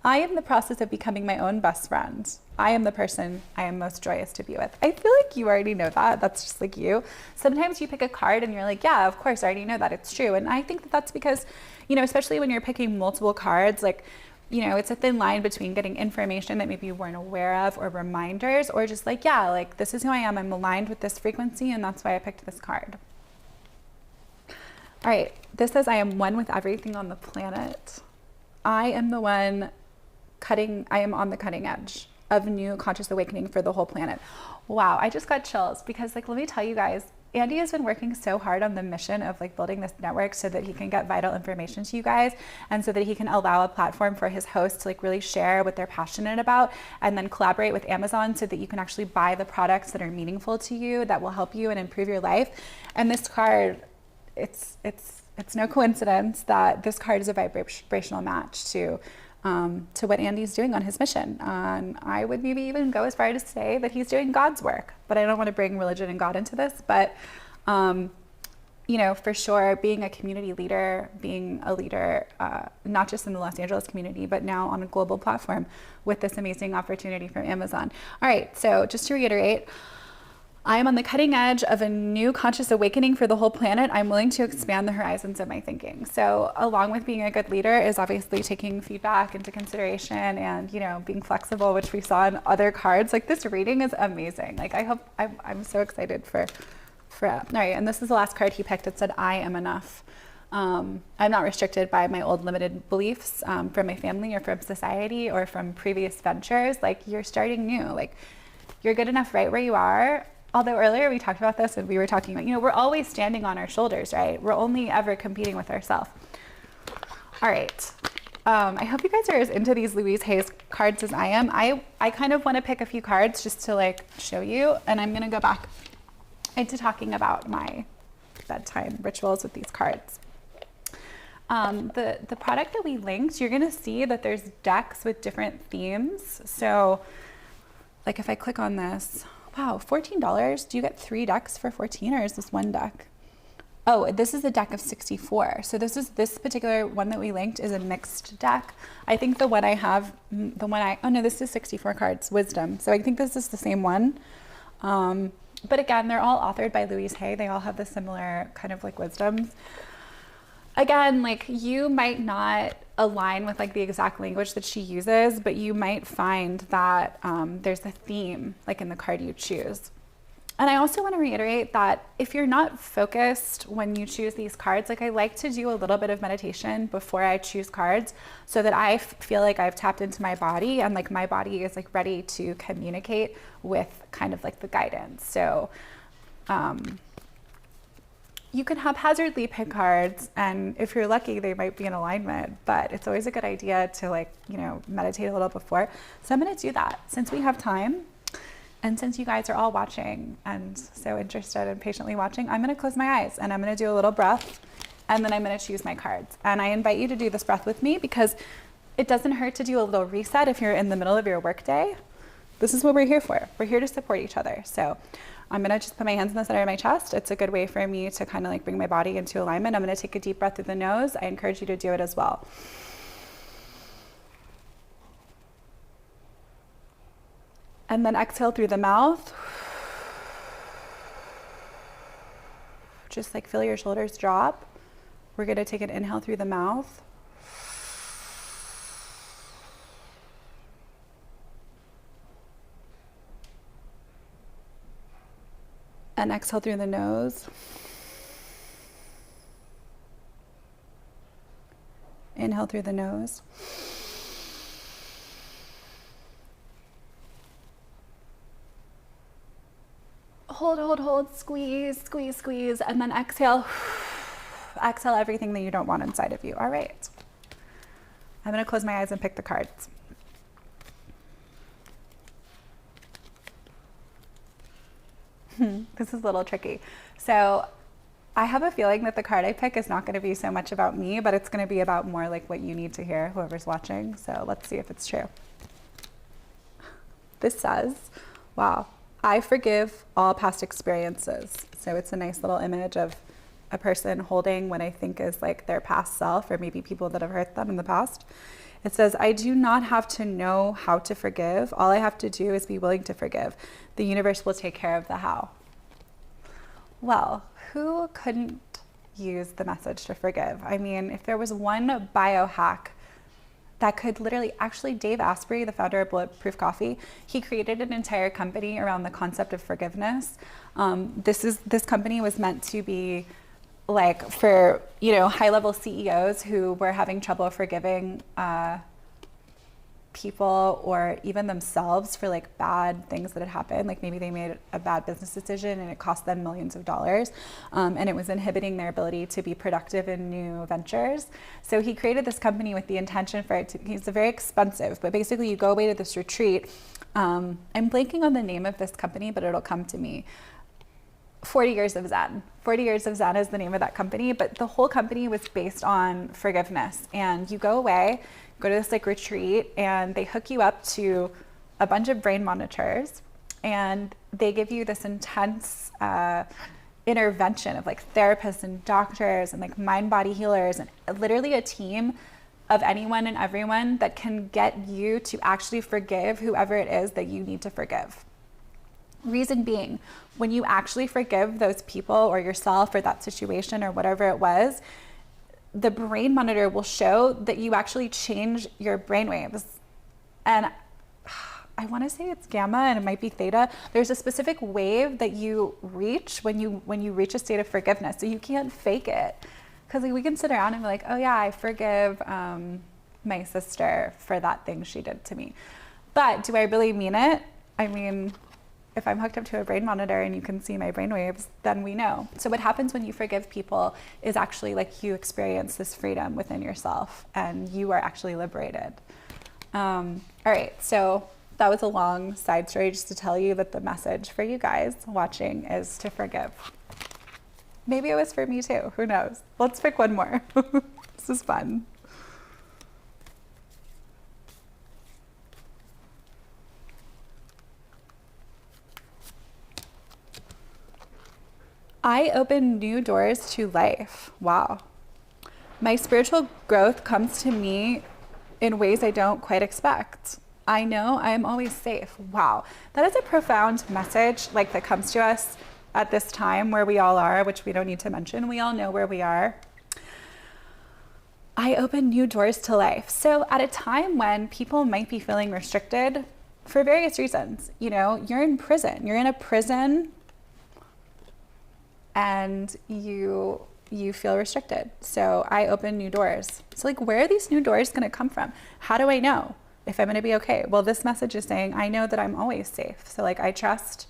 I am in the process of becoming my own best friend. I am the person I am most joyous to be with. I feel like you already know that. That's just like you. Sometimes you pick a card and you're like, yeah, of course, I already know that. It's true. And I think that that's because, you know, especially when you're picking multiple cards, like, you know, it's a thin line between getting information that maybe you weren't aware of, or reminders, or just like, yeah, like this is who I am. I'm aligned with this frequency, and that's why I picked this card. All right, this says, I am one with everything on the planet. I am the one I am on the cutting edge of new conscious awakening for the whole planet. Wow, I just got chills, because like, let me tell you guys, Andy has been working so hard on the mission of like building this network so that he can get vital information to you guys, and so that he can allow a platform for his hosts to like really share what they're passionate about, and then collaborate with Amazon so that you can actually buy the products that are meaningful to you, that will help you and improve your life. And this card, it's no coincidence that this card is a vibrational match to what Andy's doing on his mission. I would maybe even go as far to say that he's doing God's work, but I don't want to bring religion and God into this. But, you know, for sure, being a community leader, being a leader, not just in the Los Angeles community, but now on a global platform with this amazing opportunity from Amazon. All right, so just to reiterate, I am on the cutting edge of a new conscious awakening for the whole planet. I'm willing to expand the horizons of my thinking. So along with being a good leader is obviously taking feedback into consideration, and, you know, being flexible, which we saw in other cards. Like, this reading is amazing. Like, I'm so excited for all right, and this is the last card he picked. It said, I am enough. I'm not restricted by my old limited beliefs from my family or from society or from previous ventures. Like, you're starting new. Like, you're good enough right where you are. Although earlier we talked about this, and we were talking about, you know, we're always standing on our shoulders, right? We're only ever competing with ourselves. All right. I hope you guys are as into these Louise Hay's cards as I am. I kind of want to pick a few cards just to like show you, and I'm going to go back into talking about my bedtime rituals with these cards. The product that we linked, you're going to see that there's decks with different themes. So like if I click on this, wow, $14. Do you get 3 decks for 14, or is this one deck? Oh, this is a deck of 64. So this particular one that we linked is a mixed deck. I think the one I have, oh no, this is 64 cards, Wisdom. So I think this is the same one. But again, they're all authored by Louise Hay. They all have the similar kind of like wisdoms. again, like you might not align with like the exact language that she uses, but you might find that there's a theme like in the card you choose. And I also want to reiterate that if you're not focused when you choose these cards, like I like to do a little bit of meditation before I choose cards so that I feel like I've tapped into my body and like my body is like ready to communicate with kind of like the guidance. So you can haphazardly pick cards, and if you're lucky, they might be in alignment, but it's always a good idea to like, you know, meditate a little before. So I'm going to do that since we have time. And since you guys are all watching and so interested and patiently watching, I'm going to close my eyes and I'm going to do a little breath, and then I'm going to choose my cards. And I invite you to do this breath with me because it doesn't hurt to do a little reset if you're in the middle of your workday. This is what we're here for. We're here to support each other. So I'm going to just put my hands in the center of my chest. It's a good way for me to kind of like bring my body into alignment. I'm going to take a deep breath through the nose. I encourage you to do it as well. And then exhale through the mouth. Just like feel your shoulders drop. We're going to take an inhale through the mouth. And exhale through the nose. Inhale through the nose. Hold, squeeze, squeeze, squeeze, and then exhale. Exhale everything that you don't want inside of you. All right. I'm going to close my eyes and pick the cards. This is a little tricky. So I have a feeling that the card I pick is not going to be so much about me, but it's going to be about more like what you need to hear, whoever's watching. So let's see if it's true. This says, wow, I forgive all past experiences. So it's a nice little image of a person holding what I think is like their past self, or maybe people that have hurt them in the past. It says, I do not have to know how to forgive. All I have to do is be willing to forgive. The universe will take care of the how. Well, who couldn't use the message to forgive? I mean, if there was one biohack that could literally, actually Dave Asprey, the founder of Bulletproof Coffee, he created an entire company around the concept of forgiveness. This company was meant to be like for, you know, high-level CEOs who were having trouble forgiving people or even themselves for like bad things that had happened. Like maybe they made a bad business decision and it cost them millions of dollars, and it was inhibiting their ability to be productive in new ventures. So he created this company with the intention for it to, it's very expensive, but basically you go away to this retreat. I'm blanking on the name of this company, but it'll come to me. 40 Years of Zen. 40 Years of Zen is the name of that company, but the whole company was based on forgiveness. And you go away, go to this like retreat, and they hook you up to a bunch of brain monitors, and they give you this intense intervention of like therapists and doctors and like mind body healers and literally a team of anyone and everyone that can get you to actually forgive whoever it is that you need to forgive. Reason being, when you actually forgive those people or yourself or that situation or whatever it was, the brain monitor will show that you actually change your brain waves. And I want to say it's gamma and it might be theta. There's a specific wave that you reach when you reach a state of forgiveness. So you can't fake it. Because like, we can sit around and be like, oh yeah, I forgive my sister for that thing she did to me. But do I really mean it? I mean, if I'm hooked up to a brain monitor and you can see my brain waves, then we know. So what happens when you forgive people is actually like you experience this freedom within yourself and you are actually liberated. All right, so that was a long side story just to tell you that the message for you guys watching is to forgive. Maybe it was for me too, who knows? Let's pick one more. This is fun. I open new doors to life. Wow. My spiritual growth comes to me in ways I don't quite expect. I know I am always safe. Wow. That is a profound message, like that comes to us at this time where we all are, which we don't need to mention. We all know where we are. I open new doors to life. So at a time when people might be feeling restricted for various reasons, you know, you're in prison, you're in a prison and you feel restricted. So I open new doors. So like, where are these new doors going to come from? How do I know if I'm going to be okay? Well, this message is saying, I know that I'm always safe. So like, I trust,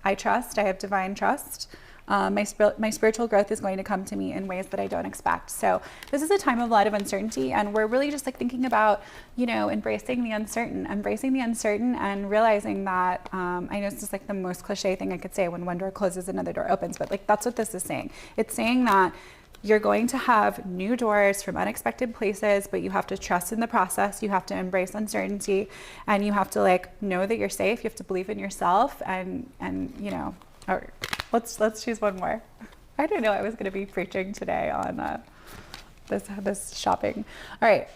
I have divine trust. My spiritual growth is going to come to me in ways that I don't expect. So this is a time of a lot of uncertainty, and we're really just like thinking about, you know, embracing the uncertain and realizing that, I know it's just like the most cliche thing I could say, when one door closes, another door opens, but like, that's what this is saying. It's saying that you're going to have new doors from unexpected places, but you have to trust in the process. You have to embrace uncertainty, and you have to like know that you're safe. You have to believe in yourself, and you know, or let's choose one more. I didn't know I was going to be preaching today on this shopping. All right,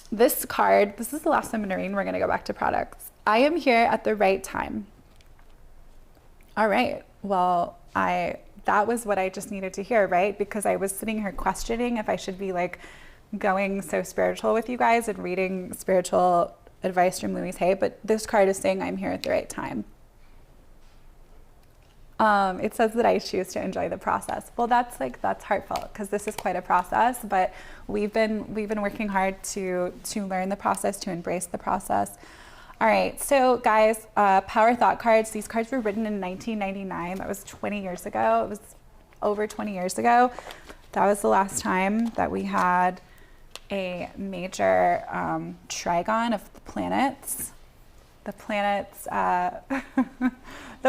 this card. This is the last I'm going to read. We're going to go back to products. I am here at the right time. All right. Well, that was what I just needed to hear, right? Because I was sitting here questioning if I should be like going so spiritual with you guys and reading spiritual advice from Louise Hay, but this card is saying I'm here at the right time. It says that I choose to enjoy the process. Well, that's heartfelt, because this is quite a process, but we've been working hard to learn the process, to embrace the process. All right, so guys, Power Thought cards. These cards were written in 1999. That was 20 years ago. It was over 20 years ago. That was the last time that we had a major trigon of the planets. The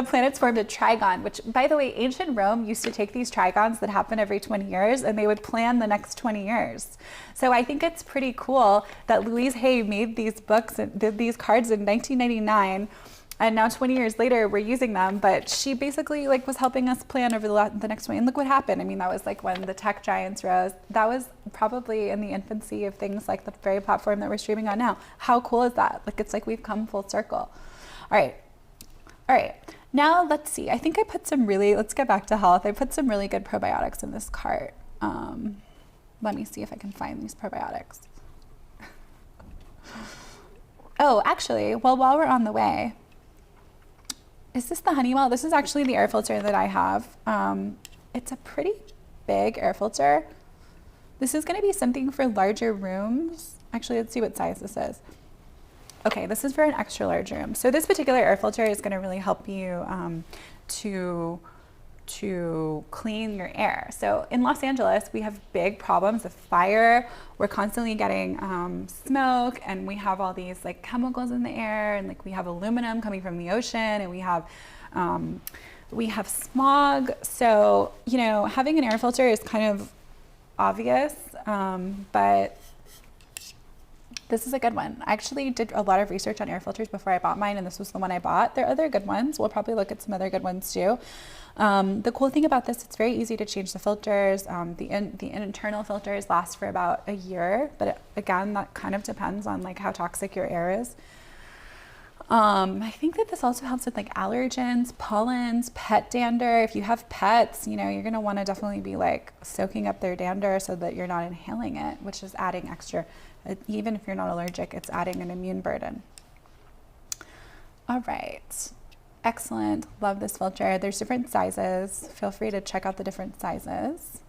planets formed a trigon, which, by the way, ancient Rome used to take these trigons that happen every 20 years and they would plan the next 20 years. So I think it's pretty cool that Louise Hay made these books and did these cards in 1999, and now 20 years later we're using them. But she basically like was helping us plan over the next 20. And look what happened. I mean, that was like when the tech giants rose. That was probably in the infancy of things like the very platform that we're streaming on now. How cool is that? Like, it's like we've come full circle. All right. Now let's see. I think I put let's get back to health. I put some really good probiotics in this cart. Let me see if I can find these probiotics. Oh, actually, well, while we're on the way, is this the Honeywell? This is actually the air filter that I have. It's a pretty big air filter. This is going to be something for larger rooms. Actually, let's see what size this is. Okay, this is for an extra large room. So this particular air filter is going to really help you to clean your air. So in Los Angeles, we have big problems of fire. We're constantly getting smoke, and we have all these like chemicals in the air, and like we have aluminum coming from the ocean, and we have smog. So, you know, having an air filter is kind of obvious, but this is a good one. I actually did a lot of research on air filters before I bought mine, and this was the one I bought. There are other good ones. We'll probably look at some other good ones too. The cool thing about this, it's very easy to change the filters. The internal filters last for about a year, but again, that kind of depends on like how toxic your air is. I think that this also helps with like allergens, pollens, pet dander. If you have pets, you know, you're going to want to definitely be like soaking up their dander so that you're not inhaling it, which is adding extra. Even if you're not allergic, it's adding an immune burden. All right. Excellent. Love this filter. There's different sizes. Feel free to check out the different sizes.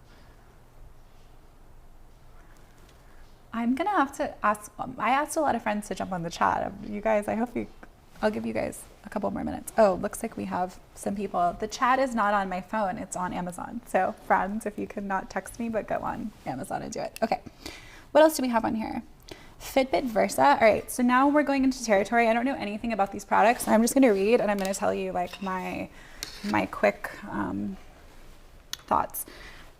I'm going to have to ask, I asked a lot of friends to jump on the chat. You guys, I'll give you guys a couple more minutes. Oh, looks like we have some people. The chat is not on my phone. It's on Amazon. So friends, if you could not text me, but go on Amazon and do it. Okay. What else do we have on here? Fitbit Versa. All right, so now we're going into territory. I don't know anything about these products, so I'm just going to read, and I'm going to tell you like my quick thoughts.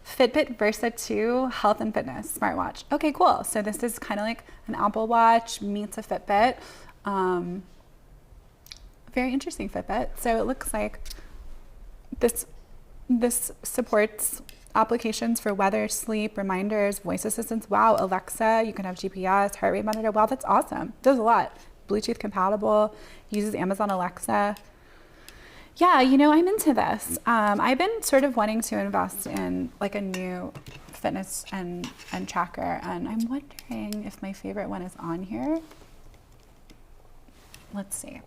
Fitbit Versa 2 Health and Fitness Smartwatch. Okay, cool. So this is kind of like an Apple Watch meets a Fitbit. Very interesting Fitbit. So it looks like this supports applications for weather, sleep, reminders, voice assistants. Wow, Alexa, you can have GPS, heart rate monitor. Wow, that's awesome. Does a lot. Bluetooth compatible, uses Amazon Alexa. Yeah, you know, I'm into this. I've been sort of wanting to invest in like a new fitness and tracker. And I'm wondering if my favorite one is on here. Let's see.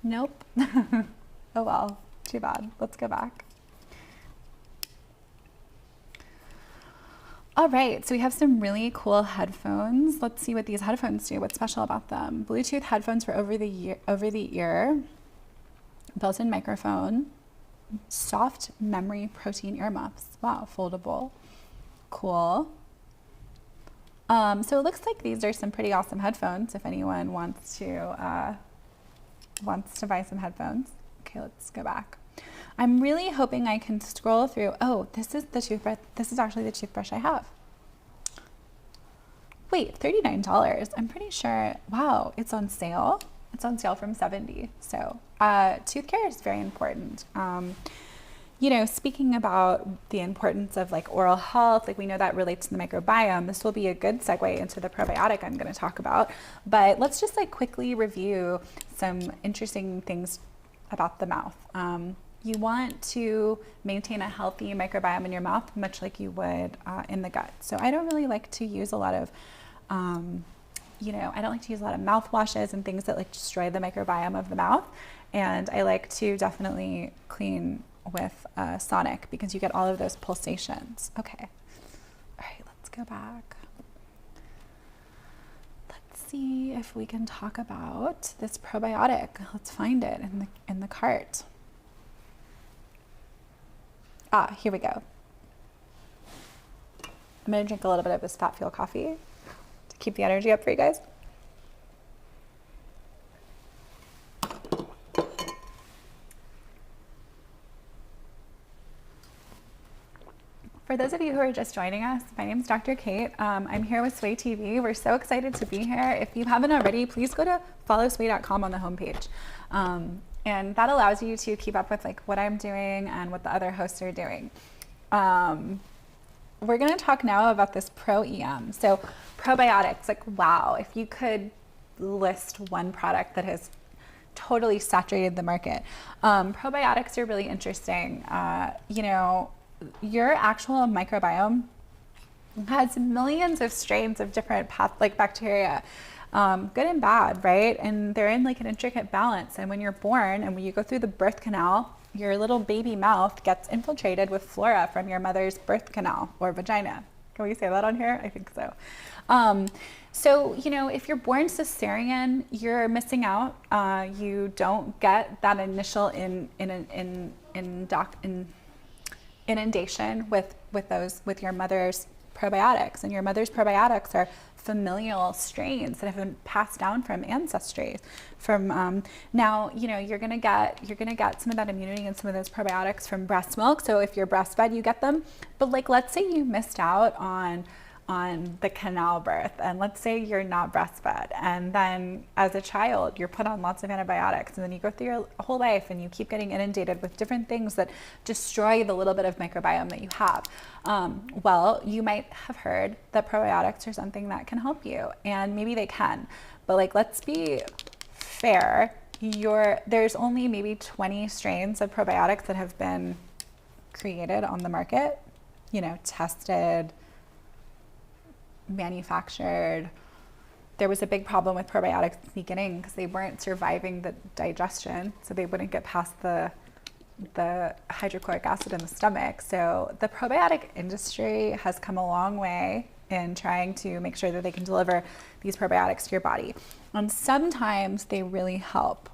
Nope. Oh well, too bad. Let's go back. All right, so we have some really cool headphones. Let's see what these headphones do. What's special about them? Bluetooth headphones for over the ear, built-in microphone, soft memory protein earmuffs. Wow, foldable. Cool. So it looks like these are some pretty awesome headphones if anyone wants to buy some headphones. Okay, let's go back. I'm really hoping I can scroll through. Oh, this is the toothbrush. This is actually the toothbrush I have. Wait, $39. I'm pretty sure. Wow, it's on sale. It's on sale from $70. So tooth care is very important. You know, speaking about the importance of like oral health, like we know that relates to the microbiome. This will be a good segue into the probiotic I'm going to talk about. But let's just like quickly review some interesting things about the mouth. You want to maintain a healthy microbiome in your mouth, much like you would in the gut. So I don't really like to use a lot of, you know, I don't like to use a lot of mouthwashes and things that like destroy the microbiome of the mouth. And I like to definitely clean with Sonic because you get all of those pulsations. Okay. All right, let's go back. Let's see if we can talk about this probiotic. Let's find it in the cart. Ah, here we go. I'm gonna drink a little bit of this Fat Fuel coffee to keep the energy up for you guys. For those of you who are just joining us, my name is Dr. Kate. I'm here with Sway TV. We're so excited to be here. If you haven't already, please go to followsway.com on the homepage. And that allows you to keep up with like what I'm doing and what the other hosts are doing. We're gonna talk now about this Pro-EM. So probiotics, like wow, if you could list one product that has totally saturated the market. Probiotics are really interesting. You know, your actual microbiome has millions of strains of different like bacteria. Good and bad, right? And they're in like an intricate balance. And when you're born and when you go through the birth canal, your little baby mouth gets infiltrated with flora from your mother's birth canal or vagina. Can we say that on here? I think so. So, you know, if you're born cesarean, you're missing out. You don't get that initial inundation with your mother's probiotics, and your mother's probiotics are familial strains that have been passed down from ancestry. From now, you know, you're gonna get some of that immunity and some of those probiotics from breast milk. So if you're breastfed, you get them. But like, let's say you missed out on the canal birth, and let's say you're not breastfed, and then as a child you're put on lots of antibiotics, and then you go through your whole life and you keep getting inundated with different things that destroy the little bit of microbiome that you have. Well, you might have heard that probiotics are something that can help you, and maybe they can, but like, let's be fair, there's only maybe 20 strains of probiotics that have been created on the market, you know, tested, manufactured. There was a big problem with probiotics in the beginning because they weren't surviving the digestion, so they wouldn't get past the hydrochloric acid in the stomach. So the probiotic industry has come a long way in trying to make sure that they can deliver these probiotics to your body, and sometimes they really help.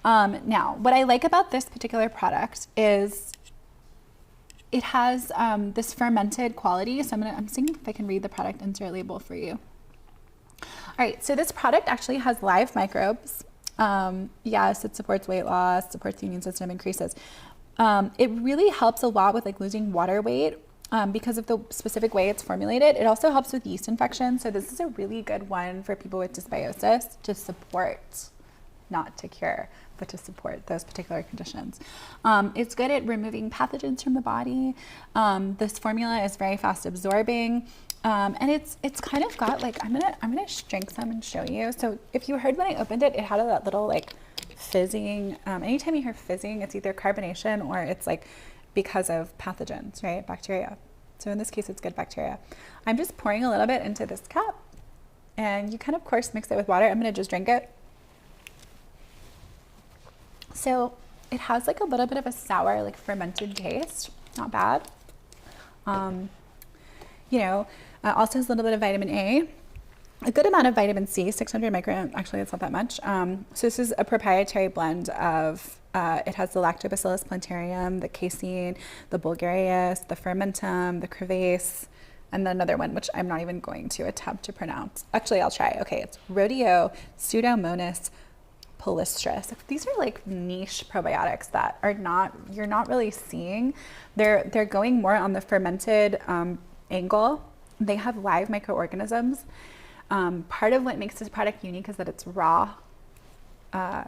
Now, what I like about this particular product is it has this fermented quality. So I'm seeing if I can read the product insert label for you. All right, so this product actually has live microbes. Yes, it supports weight loss, supports the immune system, increases. It really helps a lot with like losing water weight because of the specific way it's formulated. It also helps with yeast infections. So this is a really good one for people with dysbiosis to support, not to cure, but to support those particular conditions. It's good at removing pathogens from the body. This formula is very fast absorbing. And it's kind of got like, I'm gonna drink some and show you. So if you heard when I opened it, it had that little like fizzing. Anytime you hear fizzing, it's either carbonation or it's like because of pathogens, right? Bacteria. So in this case, it's good bacteria. I'm just pouring a little bit into this cup, and you can, of course, mix it with water. I'm going to just drink it. So it has like a little bit of a sour, like fermented taste. Not bad. Also has a little bit of vitamin A, a good amount of vitamin C, 600 micrograms. Actually, it's not that much. So this is a proprietary blend of, it has the Lactobacillus plantarum, the casein, the bulgarius, the fermentum, the crevase, and then another one, which I'm not even going to attempt to pronounce. Actually, I'll try. Okay, it's Rhodeo Pseudomonas palistris. These are like niche probiotics that you're not really seeing. They're going more on the fermented angle. They have live microorganisms. Part of what makes this product unique is that it's raw.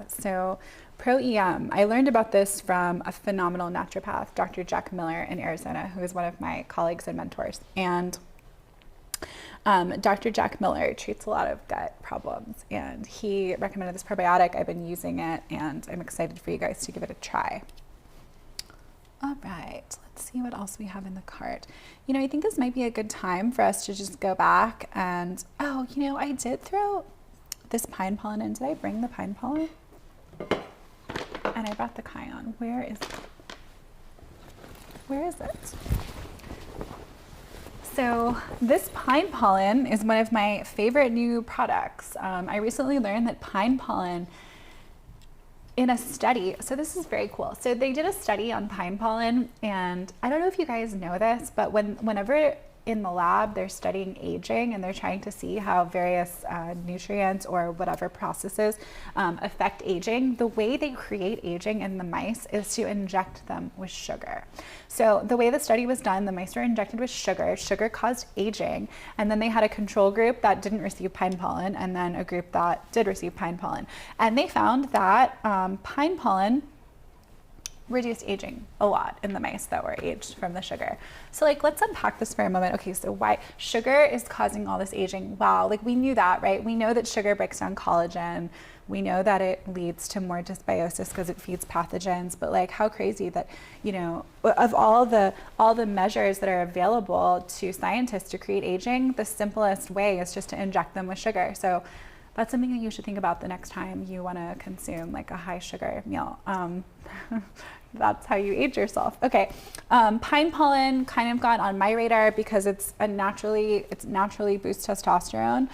So Pro-EM, I learned about this from a phenomenal naturopath, Dr. Jack Miller in Arizona, who is one of my colleagues and mentors. And Dr. Jack Miller treats a lot of gut problems, and he recommended this probiotic. I've been using it, and I'm excited for you guys to give it a try. All right, let's see what else we have in the cart. I think this might be a good time for us to just go back and, I did throw this pine pollen in. Did I bring the pine pollen? And I brought the cayenne. Where is it? So this pine pollen is one of my favorite new products. I recently learned that pine pollen in a study, so this is very cool. So they did a study on pine pollen, and I don't know if you guys know this, but whenever in the lab they're studying aging and they're trying to see how various nutrients or whatever processes affect aging, the way they create aging in the mice is to inject them with sugar. So the way the study was done, the mice were injected with sugar. Sugar caused aging, and then they had a control group that didn't receive pine pollen, and then a group that did receive pine pollen. And they found that pine pollen reduced aging a lot in the mice that were aged from the sugar. So let's unpack this for a moment. Okay, so why sugar is causing all this aging? Wow, we knew that, right? We know that sugar breaks down collagen. We know that it leads to more dysbiosis because it feeds pathogens, but how crazy that, of all the measures that are available to scientists to create aging, the simplest way is just to inject them with sugar. So that's something that you should think about the next time you want to consume a high sugar meal. That's how you age yourself. Okay, pine pollen kind of got on my radar because it's naturally boosts testosterone.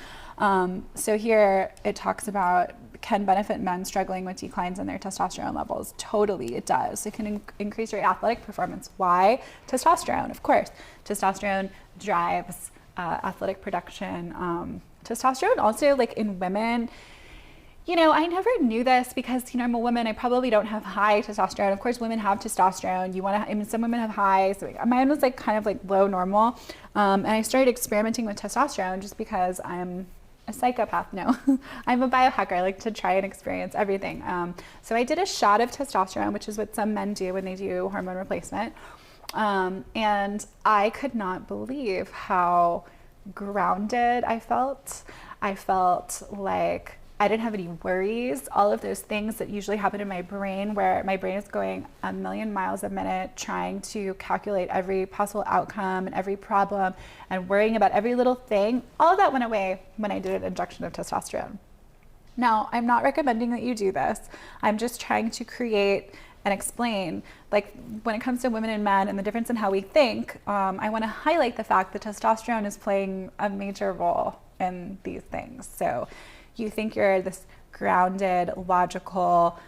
So here it talks about can benefit men struggling with declines in their testosterone levels. Totally, it does. It can increase your athletic performance. Why? Testosterone, of course. Testosterone drives athletic production. Testosterone also, in women, I never knew this because, I'm a woman. I probably don't have high testosterone. Of course, women have testosterone. Some women have high. So mine was kind of low normal. And I started experimenting with testosterone just because I'm a psychopath. No, I'm a biohacker. I like to try and experience everything. So I did a shot of testosterone, which is what some men do when they do hormone replacement. And I could not believe how grounded I felt. I felt like I didn't have any worries, all of those things that usually happen in my brain, where my brain is going a million miles a minute trying to calculate every possible outcome and every problem and worrying about every little thing. All of that went away when I did an injection of testosterone. Now, I'm not recommending that you do this. I'm just trying to create and explain, when it comes to women and men and the difference in how we think, I want to highlight the fact that testosterone is playing a major role in these things. So you think you're this grounded, logical,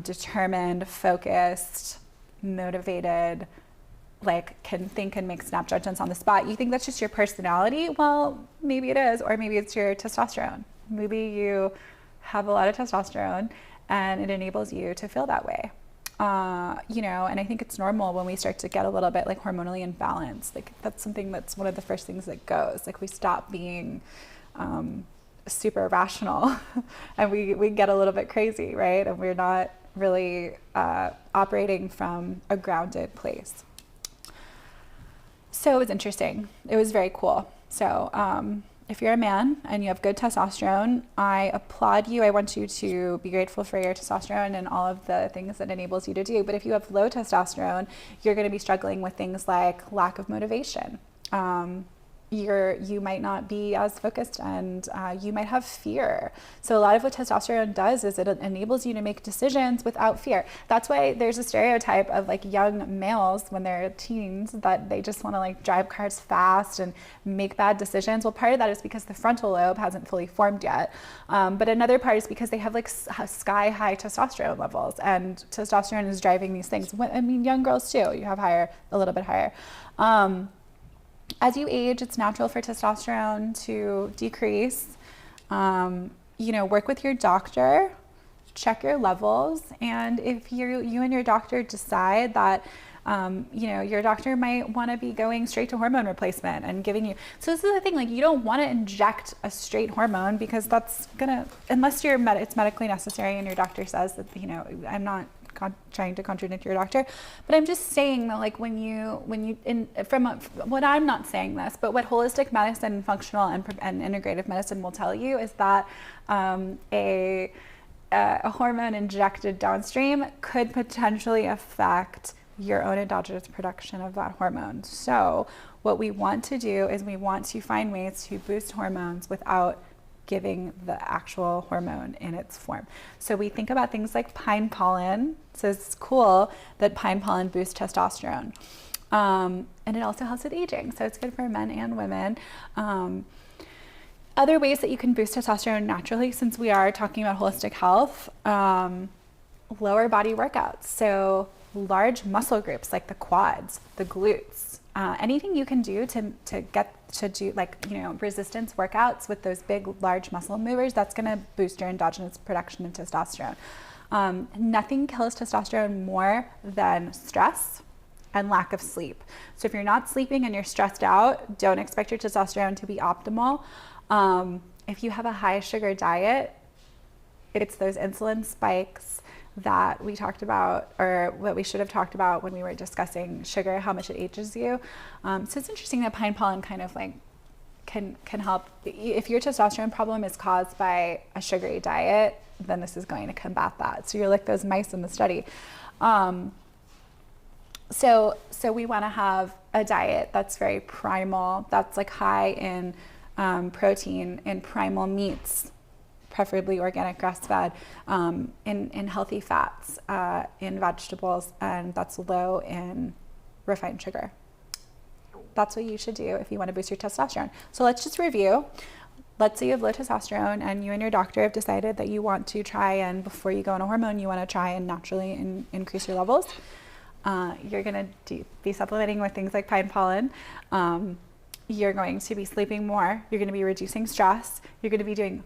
determined, focused, motivated, can think and make snap judgments on the spot. You think that's just your personality? Well, maybe it is, or maybe it's your testosterone. Maybe you have a lot of testosterone and it enables you to feel that way. And I think it's normal when we start to get a little bit hormonally imbalanced. That's something that's one of the first things that goes. We stop being super rational and we get a little bit crazy, right? And we're not really operating from a grounded place. So it was interesting. It was very cool. So if you're a man and you have good testosterone, I applaud you. I want you to be grateful for your testosterone and all of the things it enables you to do. But if you have low testosterone, you're going to be struggling with things like lack of motivation. You might not be as focused, and you might have fear. So a lot of what testosterone does is it enables you to make decisions without fear. That's why there's a stereotype of like young males when they're teens that they just want to like drive cars fast and make bad decisions. Well, part of that is because the frontal lobe hasn't fully formed yet. But another part is because they have like sky high testosterone levels, and testosterone is driving these things. I mean, young girls too, you have higher, a little bit higher. As you age, it's natural for testosterone to decrease. Work with your doctor, check your levels, and if you and your doctor decide that, your doctor might want to be going straight to hormone replacement and giving you. So this is the thing, like you don't want to inject a straight hormone because that's gonna, unless it's medically necessary and your doctor says that, I'm not trying to contradict your doctor, but I'm just saying that like when you what I'm not saying this, but what holistic medicine, functional and integrative medicine will tell you is that a hormone injected downstream could potentially affect your own endogenous production of that hormone. So what we want to do is we want to find ways to boost hormones without giving the actual hormone in its form. So we think about things like pine pollen. So it's cool that pine pollen boosts testosterone. And it also helps with aging. So it's good for men and women. Other ways that you can boost testosterone naturally, since we are talking about holistic health, lower body workouts. So large muscle groups like the quads, the glutes, anything you can do to get to do resistance workouts with those big, large muscle movers, that's going to boost your endogenous production of testosterone. Nothing kills testosterone more than stress and lack of sleep. So if you're not sleeping and you're stressed out, don't expect your testosterone to be optimal. If you have a high sugar diet, it's those insulin spikes that we talked about, or what we should have talked about when we were discussing sugar, how much it ages you. So it's interesting that pine pollen kind of like can help. If your testosterone problem is caused by a sugary diet, then this is going to combat that. So you're like those mice in the study. So we want to have a diet that's very primal, that's like high in protein, in primal meats, preferably organic, grass-fed, in healthy fats, in vegetables, and that's low in refined sugar. That's what you should do if you want to boost your testosterone. So let's just review. Let's say you have low testosterone and you and your doctor have decided that you want to try, and before you go on a hormone, you want to try and naturally increase your levels. You're going to be supplementing with things like pine pollen. You're going to be sleeping more. You're going to be reducing stress. You're going to be doing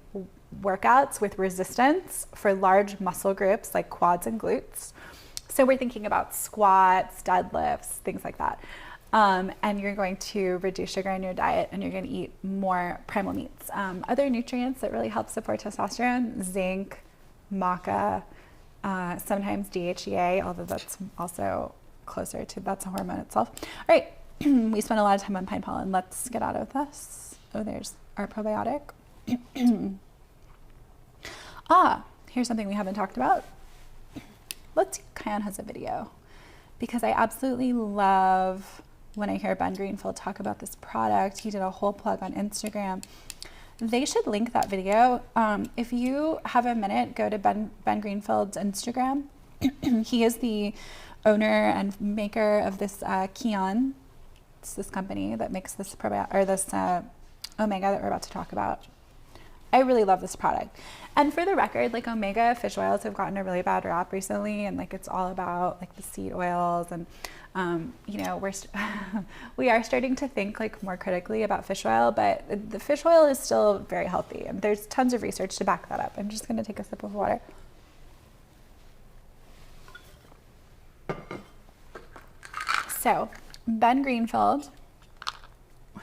workouts with resistance for large muscle groups like quads and glutes. So we're thinking about squats, deadlifts, things like that. And you're going to reduce sugar in your diet, and you're going to eat more primal meats. Other nutrients that really help support testosterone: zinc, maca, sometimes DHEA, although that's also closer to, that's a hormone itself. All right, we spent a lot of time on pine pollen. Let's get out of this. Oh, there's our probiotic. Here's something we haven't talked about. Let's see if Kion has a video, because I absolutely love when I hear Ben Greenfield talk about this product. He did a whole plug on Instagram. They should link that video. If you have a minute, go to Ben Greenfield's Instagram. He is the owner and maker of this Kion. It's this company that makes this probiotic, or this omega that we're about to talk about. I really love this product. And for the record, like omega fish oils have gotten a really bad rap recently, and like it's all about like the seed oils, and we are starting to think like more critically about fish oil, but the fish oil is still very healthy, and there's tons of research to back that up. I'm just going to take a sip of water. So Ben Greenfield,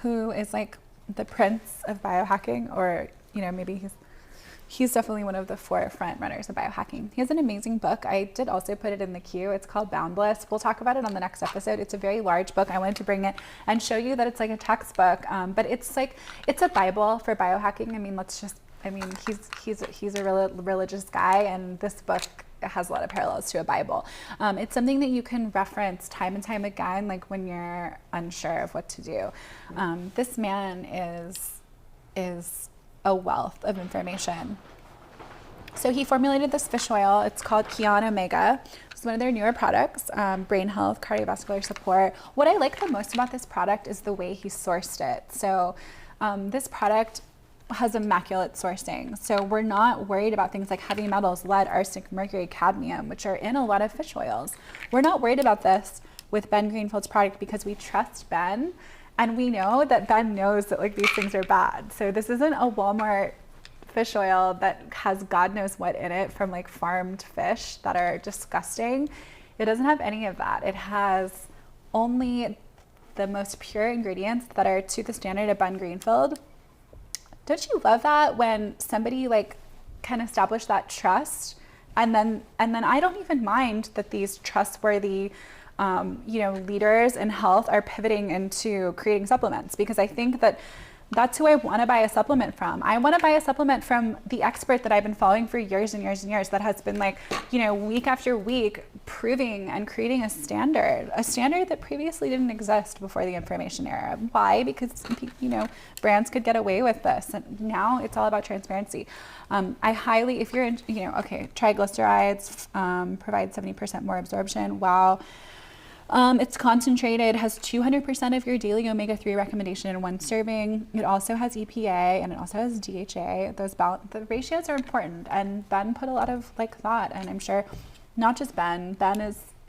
who is like the prince of biohacking, or maybe he's definitely one of the forefront runners of biohacking. He has an amazing book. I did also put it in the queue. It's called Boundless. We'll talk about it on the next episode. It's a very large book. I wanted to bring it and show you that it's like a textbook, but it's a Bible for biohacking. I mean, he's a religious guy, and this book has a lot of parallels to a Bible. It's something that you can reference time and time again, like when you're unsure of what to do. This man is a wealth of information. So he formulated this fish oil. It's called Kion Omega. It's one of their newer products, brain health, cardiovascular support. What I like the most about this product is the way he sourced it. So this product has immaculate sourcing. So we're not worried about things like heavy metals, lead, arsenic, mercury, cadmium, which are in a lot of fish oils. We're not worried about this with Ben Greenfield's product because we trust Ben. And we know that Ben knows that like these things are bad. So this isn't a Walmart fish oil that has God knows what in it from like farmed fish that are disgusting. It doesn't have any of that. It has only the most pure ingredients that are to the standard of Ben Greenfield. Don't you love that when somebody like can establish that trust, and then I don't even mind that these trustworthy leaders in health are pivoting into creating supplements, because I think that that's who I want to buy a supplement from. I want to buy a supplement from the expert that I've been following for years and years and years, that has been like, week after week proving and creating a standard that previously didn't exist before the information era. Why? Because, brands could get away with this. And now it's all about transparency. I highly, if you're in, triglycerides provide 70% more absorption. Wow. It's concentrated, has 200% of your daily omega-3 recommendation in one serving. It also has EPA and it also has DHA. The ratios are important, and Ben put a lot of thought, and I'm sure not just Ben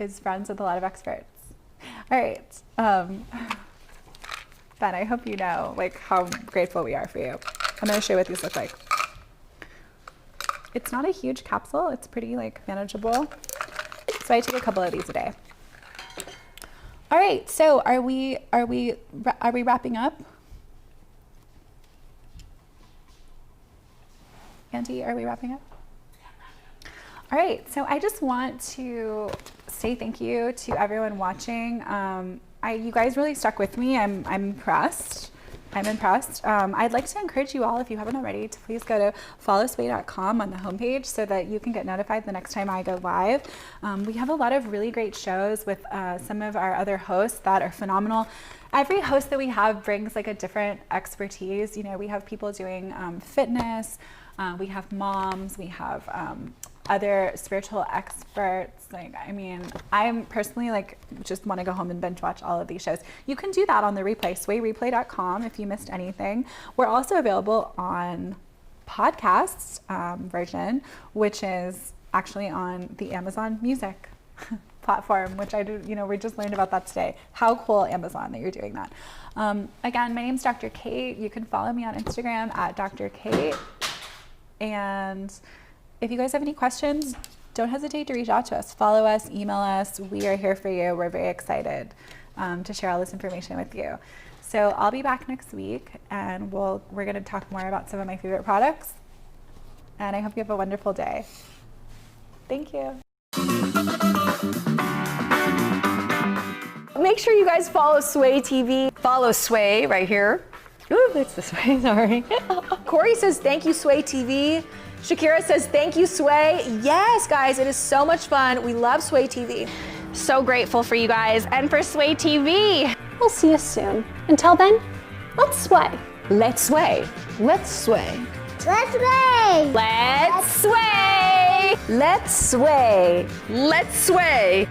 is friends with a lot of experts. All right, Ben, I hope you know how grateful we are for you. I'm gonna show you what these look like. It's not a huge capsule. It's pretty manageable. So I take a couple of these a day. All right, so are we wrapping up? Auntie, are we wrapping up? All right, so I just want to say thank you to everyone watching. You guys really stuck with me. I'm impressed. I'd like to encourage you all, if you haven't already, to please go to followsway.com on the homepage so that you can get notified the next time I go live. We have a lot of really great shows with some of our other hosts that are phenomenal. Every host that we have brings a different expertise. We have people doing fitness, we have moms, we have other spiritual experts. I'm personally just want to go home and binge watch all of these shows. You can do that on the replay, swayreplay.com, if you missed anything. We're also available on podcasts version, which is actually on the Amazon Music platform, which I do, we just learned about that today. How cool, Amazon, that you're doing that. Again, my name's Dr. Kate. You can follow me on Instagram at Dr. Kate. And if you guys have any questions, don't hesitate to reach out to us. Follow us, email us. We are here for you. We're very excited to share all this information with you. So I'll be back next week, and we're going to talk more about some of my favorite products. And I hope you have a wonderful day. Thank you. Make sure you guys follow Sway TV. Follow Sway right here. Ooh, it's this way, sorry. Corey says, thank you, Sway TV. Shakira says, thank you, Sway. Yes, guys, it is so much fun. We love Sway TV. So grateful for you guys and for Sway TV. We'll see you soon. Until then, let's sway. Let's sway. Let's sway. Let's sway. Let's sway. Let's sway. Let's sway.